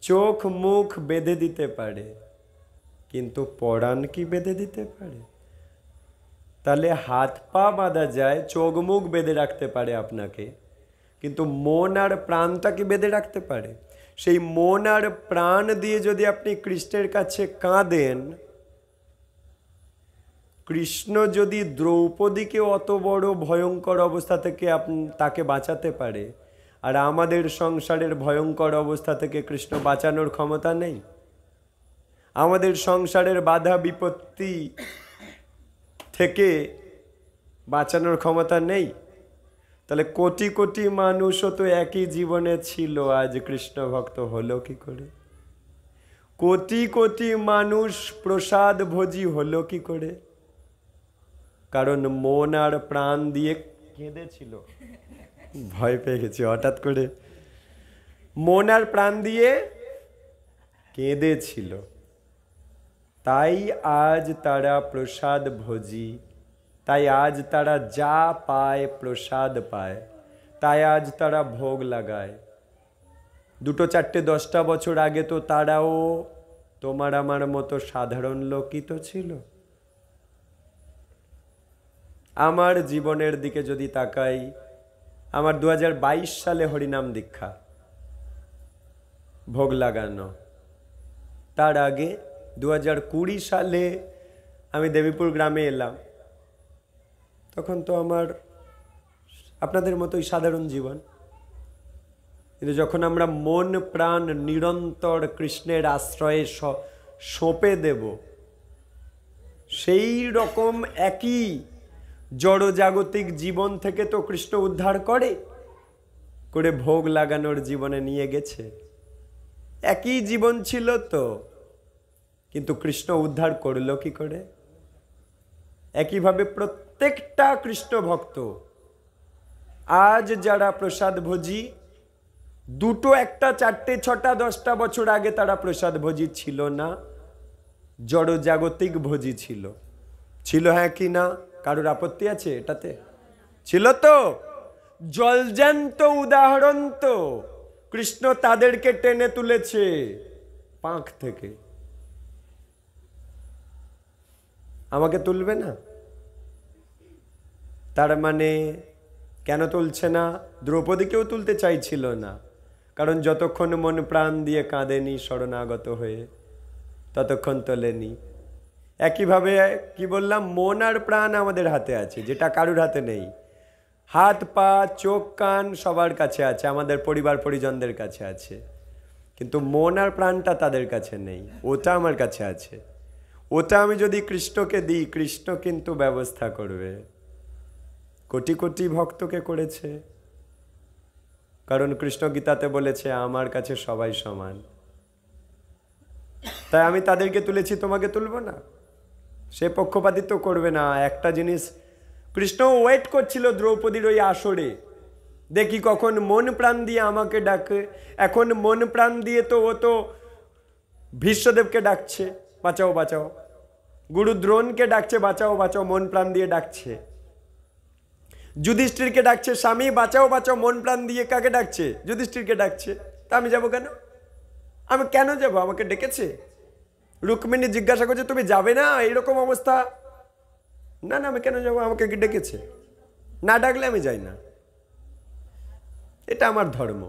চোখ মুখ বেঁধে দিতে পারে, কিন্তু পরাণ কি বেঁধে দিতে পারে? তাহলে হাত পা বাঁধা যায়, চোখ মুখ বেঁধে রাখতে পারে আপনাকে, কিন্তু মন আর প্রাণটাকে বেঁধে রাখতে পারে। সেই মন আর প্রাণ দিয়ে যদি আপনি কৃষ্ণের কাছে কাঁদেন, কৃষ্ণ যদি দ্রৌপদীকে অত বড় ভয়ঙ্কর অবস্থা থেকে তাকে বাঁচাতে পারে, আর আমাদের সংসারের ভয়ঙ্কর অবস্থা থেকে কৃষ্ণ বাঁচানোর ক্ষমতা নেই? আমাদের সংসারের বাধা বিপত্তি থেকে বাঁচানোর ক্ষমতা নেই? তাহলে কোটি কোটি মানুষও তো একই জীবনে ছিল, আজ কৃষ্ণ ভক্ত হলো কি করে? কোটি কোটি মানুষ প্রসাদ ভোজি হলো কি করে? কারণ মন আর প্রাণ দিয়ে কেঁদেছিল। ভয় পেয়ে গেছি হঠাৎ করে। মন আর প্রাণ দিয়ে কেঁদেছিল, তাই আজ তারা প্রসাদ ভোজি, তাই আজ তারা যা পায় প্রসাদ পায়, তাই আজ তারা ভোগ লাগায়। 2, 4, 10টা বছর আগে তো তারাও তোমার আমার মতো সাধারণ লোকই তো ছিল। আমার জীবনের দিকে যদি তাকাই, আমার 2022 সালে হরিনাম দীক্ষা, ভোগ লাগানো। তার আগে 2020 সালে আমি দেবীপুর গ্রামে এলাম। তখন তো আমার আপনাদের মতোই সাধারণ জীবন। কিন্তু যখন আমরা মন প্রাণ নিরন্তর কৃষ্ণের আশ্রয়ে সঁপে দেব, সেই রকম একই জড়জাগতিক জীবন থেকে তো কৃষ্ণ উদ্ধার করে ভোগ লাগানোর জীবনে নিয়ে গেছে। একই জীবন ছিল তো, কিন্তু কৃষ্ণ উদ্ধার করলো কি করে? একইভাবে প্রত্যেকটা কৃষ্ণ ভক্ত আজ যারা প্রসাদ ভোজি, 2, 1, 4, 6, 10টা বছর আগে তারা প্রসাদ ভোজি ছিল না, জড়জাগতিক ভোজি ছিল। হ্যাঁ কি না? কারোর আপত্তি আছে এটাতে? ছিল তো। জলজান্ত উদাহরণ তো। কৃষ্ণ তাদেরকে টেনে তুলেছে পাঁক থেকে। আমাকে তুলবে না? তার মানে কেন তুলছে না? দ্রৌপদীকেও তুলতে চাইছিল না, কারণ যতক্ষণ মন প্রাণ দিয়ে কাঁদেনি শরণাগত হয়ে, ততক্ষণ তোলেনি। একইভাবে কি বললাম, মন আর প্রাণ আমাদের হাতে আছে, যেটা কারুর হাতে নেই। হাত পা চোখ কান সবার কাছে আছে, আমাদের পরিবার পরিজনদের কাছে আছে, কিন্তু মন আর প্রাণটা তাদের কাছে নেই। ওটা আমার কাছে আছে। ওটা আমি যদি কৃষ্ণকে দিই, কৃষ্ণ কিন্তু ব্যবস্থা করবে। কোটি কোটি ভক্তকে করেছে, কারণ কৃষ্ণ গীতাতে বলেছে আমার কাছে সবাই সমান। তাই আমি তাদেরকে তুলেছি, তোমাকে তুলব না? সে পক্ষপাতিত্ব করবে না। একটা জিনিস, কৃষ্ণ ওয়েট করছিল দ্রৌপদীর ওই আসরে, দেখি কখন মন প্রাণ দিয়ে আমাকে ডাকে। এখন মন প্রাণ দিয়ে তো ও তো ভীষ্মদেবকে ডাকছে, বাঁচাও বাঁচাও। গুরু দ্রোণকে ডাকছে, বাঁচাও বাঁচাও, মন প্রাণ দিয়ে ডাকছে। যুধিষ্ঠিরকে ডাকছে, স্বামী বাঁচাও বাঁচাও, মন প্রাণ দিয়ে। কাকে ডাকছে? যুধিষ্ঠিরকে ডাকছে। তা আমি যাবো কেন? আমি কেন যাব? আমাকে ডেকেছে। রুক্মিণী জিজ্ঞাসা করছে, তুমি যাবে না? এইরকম অবস্থা। না না, আমি কেন যাবো? আমাকে কি ডেকেছে? না ডাকলে আমি যাই না। এটা আমার ধর্ম।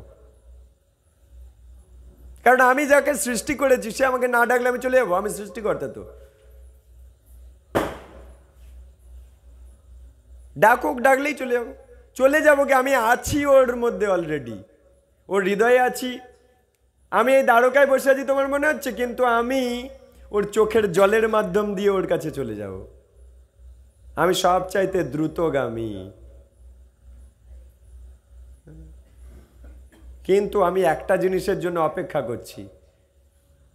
কারণ আমি যাকে সৃষ্টি করেছি, সে আমাকে না ডাকলে আমি চলে যাবো? আমি সৃষ্টিকর্তা তো। ডাকুক, ডাকলেই চলে যাবো। চলে যাবো কি? আমি আছি ওর মধ্যে অলরেডি, ওর হৃদয়ে আছি। আমি এই দ্বারকায় বসে আছি তোমার মনে হচ্ছে, কিন্তু আমি ওর চোখের জলের মাধ্যম দিয়ে ওর কাছে চলে যাব। আমি সব চাইতে দ্রুতগামী, কিন্তু আমি একটা জিনিসের জন্য অপেক্ষা করছি,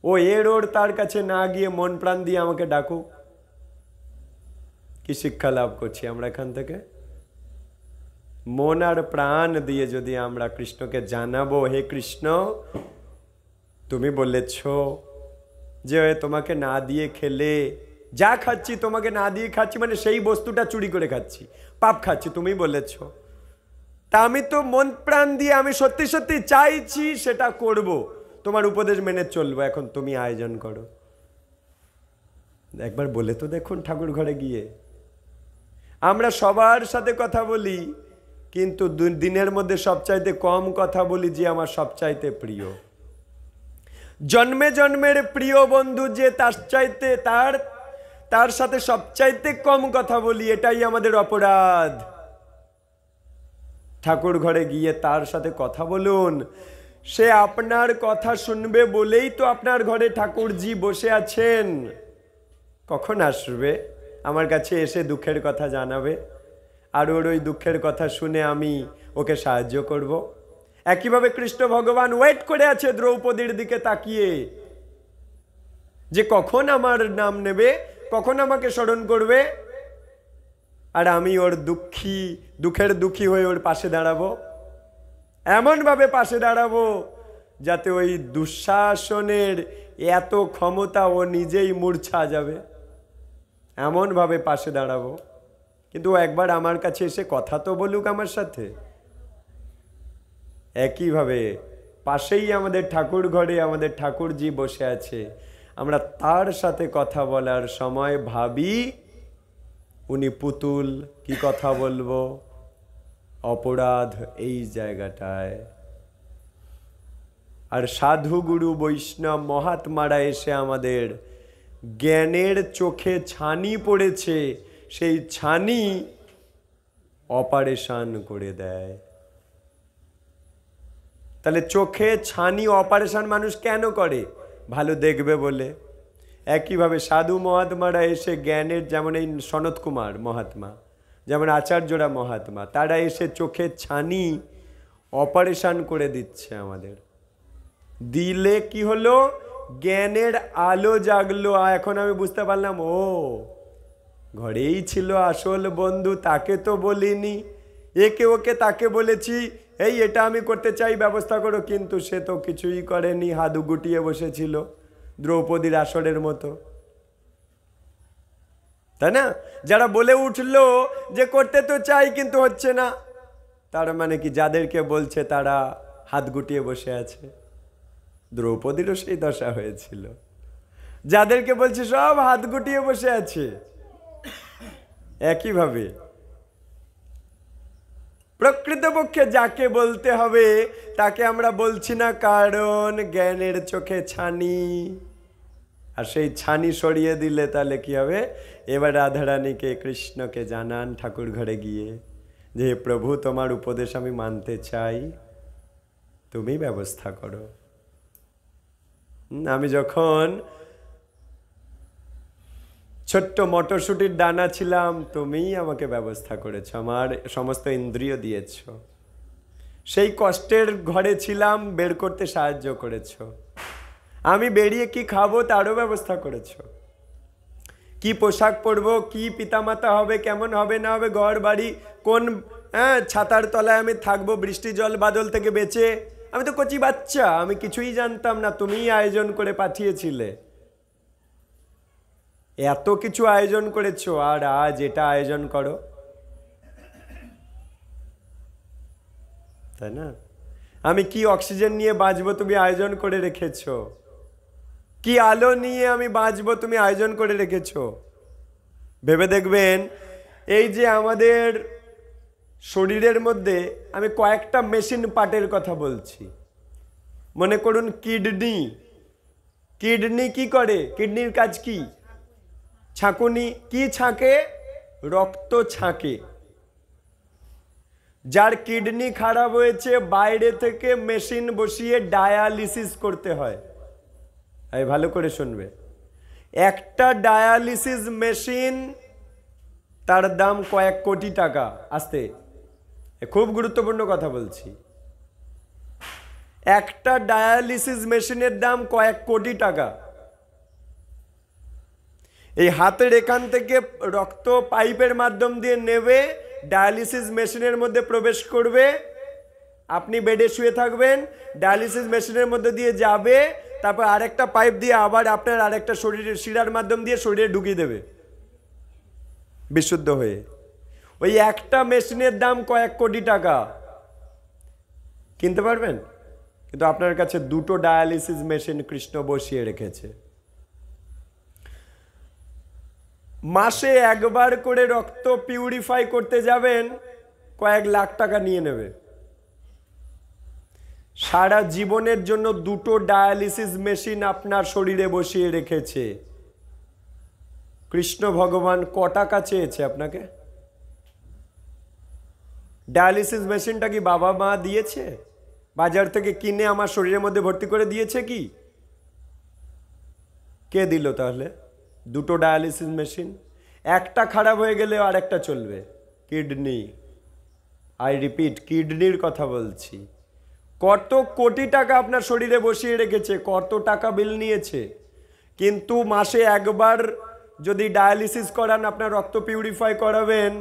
ও ওর তার কাছে না গিয়ে মন প্রাণ দিয়ে আমাকে ডাকুক। কি শিক্ষা লাভ করছি আমরা এখান থেকে? মন আর প্রাণ দিয়ে যদি আমরা কৃষ্ণকে জানাবো, হে কৃষ্ণ তুমি বলেছ যে তোমাকে না দিয়ে খেলে যা খাচ্ছি, তোমাকে না দিয়ে খাচ্ছি, মানে সেই বস্তুটা চুরি করে খাচ্ছি, পাপ খাচ্ছি, তুমি বলেছ। তা আমি তো মন প্রাণ দিয়ে আমি সত্যি সত্যি চাইছি সেটা করব, তোমার উপদেশ মেনে চলবো। এখন তুমি আয়োজন করো। একবার বলে তো দেখুন ঠাকুর ঘরে গিয়ে। আমরা সবার সাথে কথা বলি, কিন্তু দিনের মধ্যে সবচাইতে কম কথা বলি যে আমার সবচাইতে প্রিয়। জন্মে জন্মের প্রিয় বন্ধু যে তার সাথে সবচাইতে কম কথা বলি, এটাই আমাদের অপরাধ। ঠাকুর ঘরে গিয়ে তার সাথে কথা বলুন। সে আপনার কথা শুনবে বলেই তো আপনার ঘরে ঠাকুরজি বসে আছেন। কখন আসবে আমার কাছে এসে দুঃখের কথা জানাবে, আর ওর ওই দুঃখের কথা শুনে আমি ওকে সাহায্য করব। একইভাবে কৃষ্ণ ভগবান ওয়েট করে আছে দ্রৌপদীর দিকে তাকিয়ে, যে কখন আমার নাম নেবে, কখন আমাকে স্মরণ করবে, আর আমি ওর দুঃখের দুঃখী হয়ে ওর পাশে দাঁড়াবো। এমনভাবে পাশে দাঁড়াবো যাতে ওই দুঃশাসনের এত ক্ষমতা ও নিজেই মূর্ছা যাবে, এমনভাবে পাশে দাঁড়াবো। কিন্তু একবার আমার কাছে এসে কথা তো বলুক আমার সাথে। একইভাবে পাশেই আমাদের ঠাকুর ঘরে আমাদের ঠাকুরজি বসে আছে, আমরা তার সাথে কথা বলার সময় ভাবি উনি পুতুল, কি কথা বলবো, অপরাধ এই জায়গাটায়। আর সাধু গুরু বৈষ্ণব মহাত্মারা এসে আমাদের জ্ঞানের চোখে ছানি পড়েছে, সেই ছানি অপারেশন করে দেয়। তাহলে চোখে ছানি অপারেশন মানুষ কেন করে? ভালো দেখবে বলে। একইভাবে সাধু মহাত্মারা এসে জ্ঞানের, যেমন এই সনত কুমার মহাত্মা, যেমন আচার্যরা মহাত্মা, তারা এসে চোখের ছানি অপারেশন করে দিচ্ছে আমাদের। দিলে কি হলো? জ্ঞানের আলো জাগলো। এখন আমি বুঝতে পারলাম, ও ঘরেই ছিল আসল বন্ধু, তাকে তো বলিনি, একে ওকে তাকে বলেছি এই এটা আমি করতে চাই, ব্যবস্থা করো, কিন্তু সে তো কিছুই করেনি, হাত গুটিয়ে বসেছিল দ্রৌপদীর আসরের মতো, তাই না? যারা বলে উঠলো যে করতে তো চাই কিন্তু হচ্ছে না, তার মানে কি যাদেরকে বলছে তারা হাত গুটিয়ে বসে আছে? দ্রৌপদীরও সেই দশা হয়েছিল, যাদেরকে বলছে সব হাত গুটিয়ে বসে আছে। একইভাবে প্রকৃতপক্ষে যাকে বলতে হবে তাকে আমরা বলছি না, কারণ জ্ঞানের চোখে ছানি। আর সেই ছানি সরিয়ে দিলে তাহলে কি হবে? এবার রাধারানীকে, কৃষ্ণকে জানান ঠাকুর ঘরে গিয়ে যে প্রভু তোমার উপদেশ আমি মানতে চাই, তুমি ব্যবস্থা করো। আমি যখন ছোট্ট মটরশুটির দানা ছিলাম, তুমিই আমাকে ব্যবস্থা করেছ, আমার সমস্ত ইন্দ্রিয় দিয়েছ। সেই কষ্টের ঘরে ছিলাম, বের করতে সাহায্য করেছ। আমি বেরিয়ে কি খাবো তারও ব্যবস্থা করেছ। কি পোশাক পরবো, কি পিতামাতা হবে, কেমন হবে না হবে, ঘর বাড়ি, কোন ছাতার তলায় আমি থাকবো বৃষ্টি জল বাদল থেকে বেঁচে, আমি তো কচি বাচ্চা, আমি কিছুই জানতাম না, তুমিই আয়োজন করে পাঠিয়েছিলে। এত কিছু আয়োজন করেছো, আর আজ এটা আয়োজন করো, তাই না? আমি কি অক্সিজেন নিয়ে বাঁচবো তুমি আয়োজন করে রেখেছো, কি আলো নিয়ে আমি বাঁচবো তুমি আয়োজন করে রেখেছো। ভেবে দেখবেন, এই যে আমাদের শরীরের মধ্যে আমি কয়েকটা মেশিন পার্টের কথা বলছি। মনে করুন কিডনি, কিডনি কি করে? কিডনির কাজ কি? ছাঁকুনি। কি ছাঁকে? রক্ত ছাঁকে। যার কিডনি খারাপ হয়েছে বাইরে থেকে মেশিন বসিয়ে ডায়ালিসিস করতে হয়। এই ভালো করে শুনবে, একটা ডায়ালিসিস মেশিন তার দাম কয়েক কোটি টাকা। আসতে, খুব গুরুত্বপূর্ণ কথা বলছি, একটা ডায়ালিসিস মেশিনের দাম কয়েক কোটি টাকা। এই হাতের এখান থেকে রক্ত পাইপের মাধ্যম দিয়ে নেবে, ডায়ালিসিস মেশিনের মধ্যে প্রবেশ করবে, আপনি বেডে শুয়ে থাকবেন, ডায়ালিসিস মেশিনের মধ্যে দিয়ে যাবে, তারপর আরেকটা পাইপ দিয়ে আবার আপনার আরেকটা শরীরের শিরার মাধ্যম দিয়ে শরীরে ঢুকিয়ে দেবে বিশুদ্ধ হয়ে। ওই একটা মেশিনের দাম কয়েক কোটি টাকা। কিনতে পারবেন? কিন্তু আপনার কাছে দুটো ডায়ালিসিস মেশিন কৃষ্ণ বসিয়ে রেখেছে। মাসে একবার করে রক্ত পিউরিফাই করতে যাবেন, কয়েক লাখ টাকা নিয়ে নেবে। সারা জীবনের জন্য 2টো ডায়ালিসিস মেশিন আপনার শরীরে বসিয়ে রেখেছে। কৃষ্ণ ভগবান ক টাকা চেয়েছে আপনাকে? ডায়ালিসিস মেশিনটা কি বাবা মা দিয়েছে? বাজার থেকে কিনে আমার শরীরের মধ্যে ভর্তি করে দিয়েছে কি? কে দিল তাহলে 2টো ডায়ালিসিস মেশিন? একটা খারাপ হয়ে গেলে আর একটা চলবে। কিডনি, আই রিপিট, কিডনির কথা বলছি। কত কোটি টাকা আপনার শরীরে বসিয়ে রেখেছে, কত টাকা বিল নিয়েছে, কিন্তু মাসে একবার যদি ডায়ালিসিস করান, আপনার রক্ত পিউরিফাই করাবেন,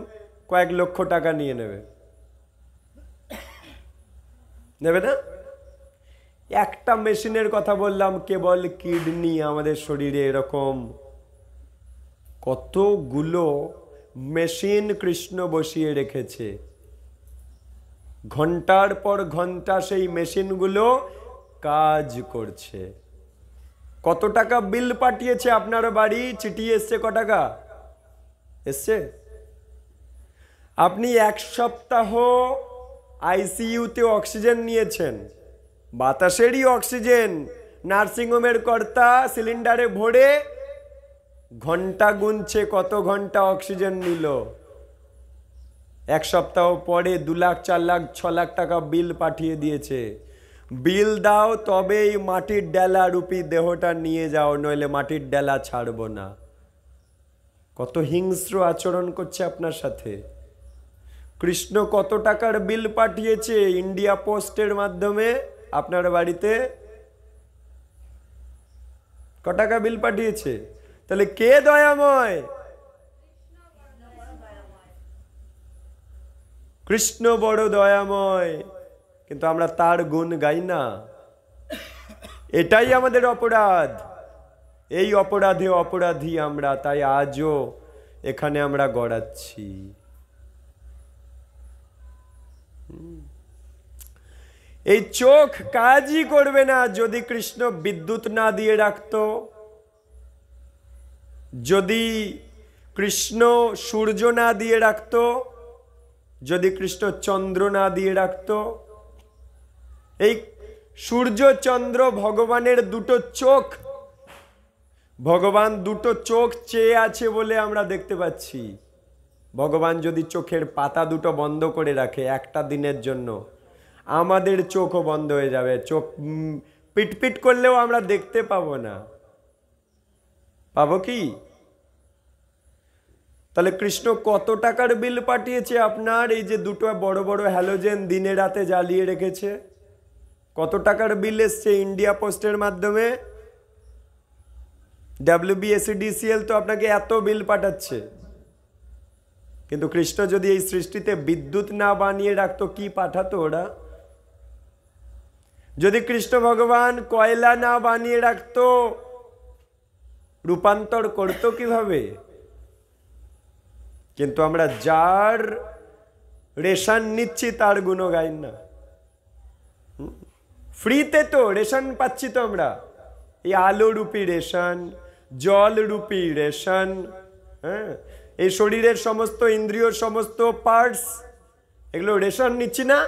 কয়েক লক্ষ টাকা নিয়ে নেবে। নেবে না? একটা মেশিনের কথা বললাম, কেবল কিডনি। আমাদের শরীরে এরকম কতগুলো মেশিন কৃষ্ণ বসিয়ে রেখেছে। ঘন্টার পর ঘন্টা সেই মেশিনগুলো কাজ করছে। কত টাকা বিল পাঠিয়েছে আপনার বাড়ি? চিঠি এসছে ক টাকা এসছে? আপনি 1 সপ্তাহ আইসিইউতে অক্সিজেন নিয়েছেন, বাতাসেরই অক্সিজেন, নার্সিংহোমের কর্তা সিলিন্ডারে ভরে ঘন্টা গুনছে কত ঘন্টা অক্সিজেন নিল। 1 সপ্তাহ পরে 2 লাখ 4 লাখ 6 লাখ টাকা বিল পাঠিয়ে দিয়েছে। বিল দাও তবেই মাটির ডেলা রূপী দেহটা নিয়ে যাও, নইলে মাটির ডেলা ছাড়বো না। কত হিংস্র আচরণ করছে আপনার সাথে। কৃষ্ণ কত টাকার বিল পাঠিয়েছে ইন্ডিয়া পোস্টের মাধ্যমে আপনার বাড়িতে? ক টাকা বিল পাঠিয়েছে? তাহলে কে দয়াময়? কৃষ্ণ বড় দয়াময়, কিন্তু আমরা তার গুণ গাই না। এটাই আমাদের অপরাধ। এই অপরাধে অপরাধী আমরা, তাই আজও এখানে আমরা গড়াচ্ছি। এই চোখ কাজই করবে না যদি কৃষ্ণ বিদ্যুৎ না দিয়ে রাখতো, যদি কৃষ্ণ সূর্য না দিয়ে রাখতো, যদি কৃষ্ণ চন্দ্র না দিয়ে রাখতো। এই সূর্য চন্দ্র ভগবানের 2টো চোখ। ভগবান 2টো চোখ চেয়ে আছে বলে আমরা দেখতে পাচ্ছি। ভগবান যদি চোখের পাতা 2টো বন্ধ করে রাখে একটা দিনের জন্য, আমাদের চোখও বন্ধ হয়ে যাবে। চোখ পিটপিট করলেও আমরা দেখতে পাবো না। পাবো কি? তাহলে কৃষ্ণ কত টাকার বিল পাঠিয়েছে আপনার? এই যে 2টো বড় বড় হ্যালোজেন দিনে রাতে জ্বালিয়ে রেখেছে, কত টাকার বিল এসছে ইন্ডিয়া পোস্টের মাধ্যমে? WBSEDCL তো আপনাকে এত বিল পাঠাচ্ছে। কিন্তু কৃষ্ণ যদি এই সৃষ্টিতে বিদ্যুৎ না বানিয়ে রাখতো, কি পাঠাতো ওরা? যদি কৃষ্ণ ভগবান কয়লা না বানিয়ে রাখতো, রূপান্তর করতো কিভাবে? কিন্তু আমরা যার রেশন নিচ্ছি তার গুণ গাই না। ফ্রিতে তো রেশন পাচ্ছি তো আমরা, এই আলো রূপী রেশন, জল রূপী রেশন, হ্যাঁ, এই শরীরের সমস্ত ইন্দ্রিয় সমস্ত পার্টস, এগুলো রেশন নিচ্ছি না?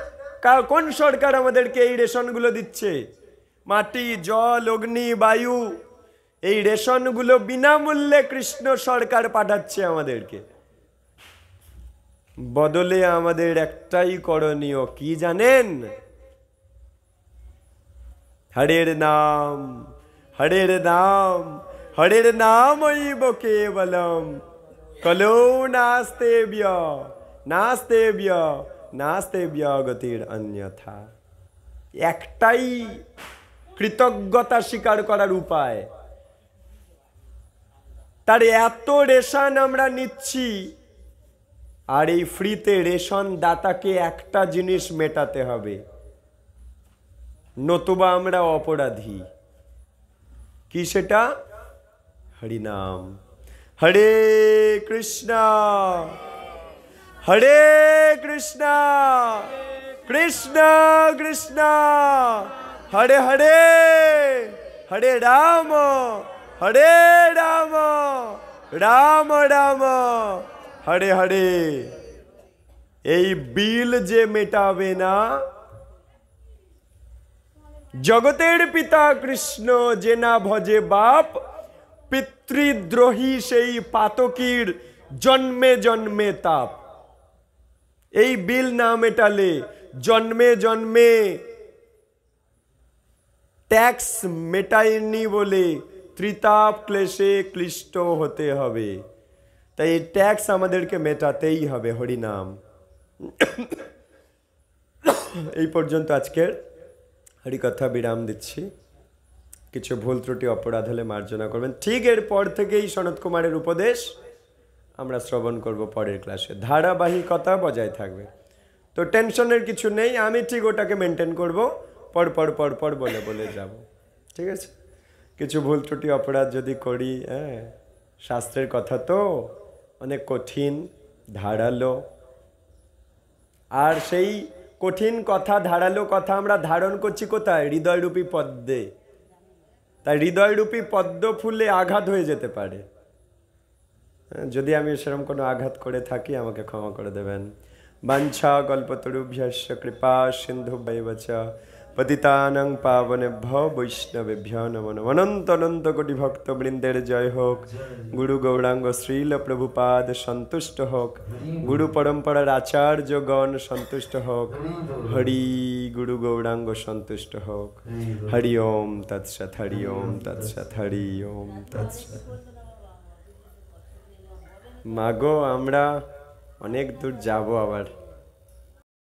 কোন সরকার আমাদেরকে এই রেশনগুলো দিচ্ছে? মাটি, জল, অগ্নি, বায়ু, এই রেশনগুলো বিনামূল্যে কৃষ্ণ সরকার পাঠাচ্ছে আমাদেরকে। বদলে আমাদের একটাই করণীয়, কি জানেন? হরের নাম, হরের নাম, হরের নামৈব কেবলম, কলো নাস্তেব্য, নাস্তেব্য, নাস্তেব্য গতির অন্যথা। একটাই কৃতজ্ঞতা স্বীকার করার উপায়। তার এত রেশন আমরা নিচ্ছি, আর এই ফ্রিতে রেশন দাতাকে একটা জিনিস মেটাতে হবে, নতুবা আমরা অপরাধী। কি সেটা? হরিনাম। হরে কৃষ্ণ, হরে কৃষ্ণ, কৃষ্ণ কৃষ্ণ হরে হরে, হরে রাম, হরে রাম, রাম রাম, হরে হরে। এই বিল যে মেটাবে না, জগতের পিতা কৃষ্ণ যে না ভজে বাপ, পিতৃদ্রোহী সেই পাতকীর জন্মে জন্মে তাপ। এই বিল না মেটালে জন্মে জন্মে ট্যাক্স মেটায়নি বলে ত্রিতাপ ক্লেশে ক্লিষ্ট হতে হবে। তাই এই ট্যাক্স আমাদেরকে মেটাতেই হবে। হরিনাম। এই পর্যন্ত আজকের হরিকথা বিরাম দিচ্ছি। কিছু ভুল ত্রুটি অপরাধ হলে মার্জনা করবেন। ঠিক এরপর থেকেই সনত কুমারের উপদেশ আমরা শ্রবণ করব পরের ক্লাসে। ধারাবাহিকতা বজায় থাকবে, তো টেনশনের কিছু নেই। আমি ঠিক ওটাকে মেনটেন করব, পর পর পর পর বলে বলে যাব। ঠিক আছে? কিছু ভুল ত্রুটি অপরাধ যদি করি, হ্যাঁ, শাস্ত্রের কথা তো অনেক কঠিন, ধারালো, আর সেই কঠিন কথা, ধারালো কথা আমরা ধারণ করছি কোথায়? হৃদয়রূপী পদ্মে। তাই হৃদয়রূপী পদ্ম ফুলে আঘাত হয়ে যেতে পারে। যদি আমি সেরকম কোনো আঘাত করে থাকি আমাকে ক্ষমা করে দেবেন। বাঞ্ছা কল্পতরুভ্যশ্চ কৃপা সিন্ধুভ্যৈব চ পতিতানাং পাবনেভ্যো বৈষ্ণবেভ্যো নমো নমঃ। অনন্ত অনন্ত কোটি ভক্ত বৃন্দের জয় হোক। গুরু গৌরাঙ্গ শ্রীল প্রভুপাদ সন্তুষ্ট হোক। গুরু পরম্পরার আচার্যগণ সন্তুষ্ট হোক। হরি গুরু গৌরাঙ্গ সন্তুষ্ট হোক। হরি ওম তৎসৎ, হরি ওম তৎসৎ, হরি ওম তৎসৎ। মাগো, আমরা অনেক দূর যাব আবার।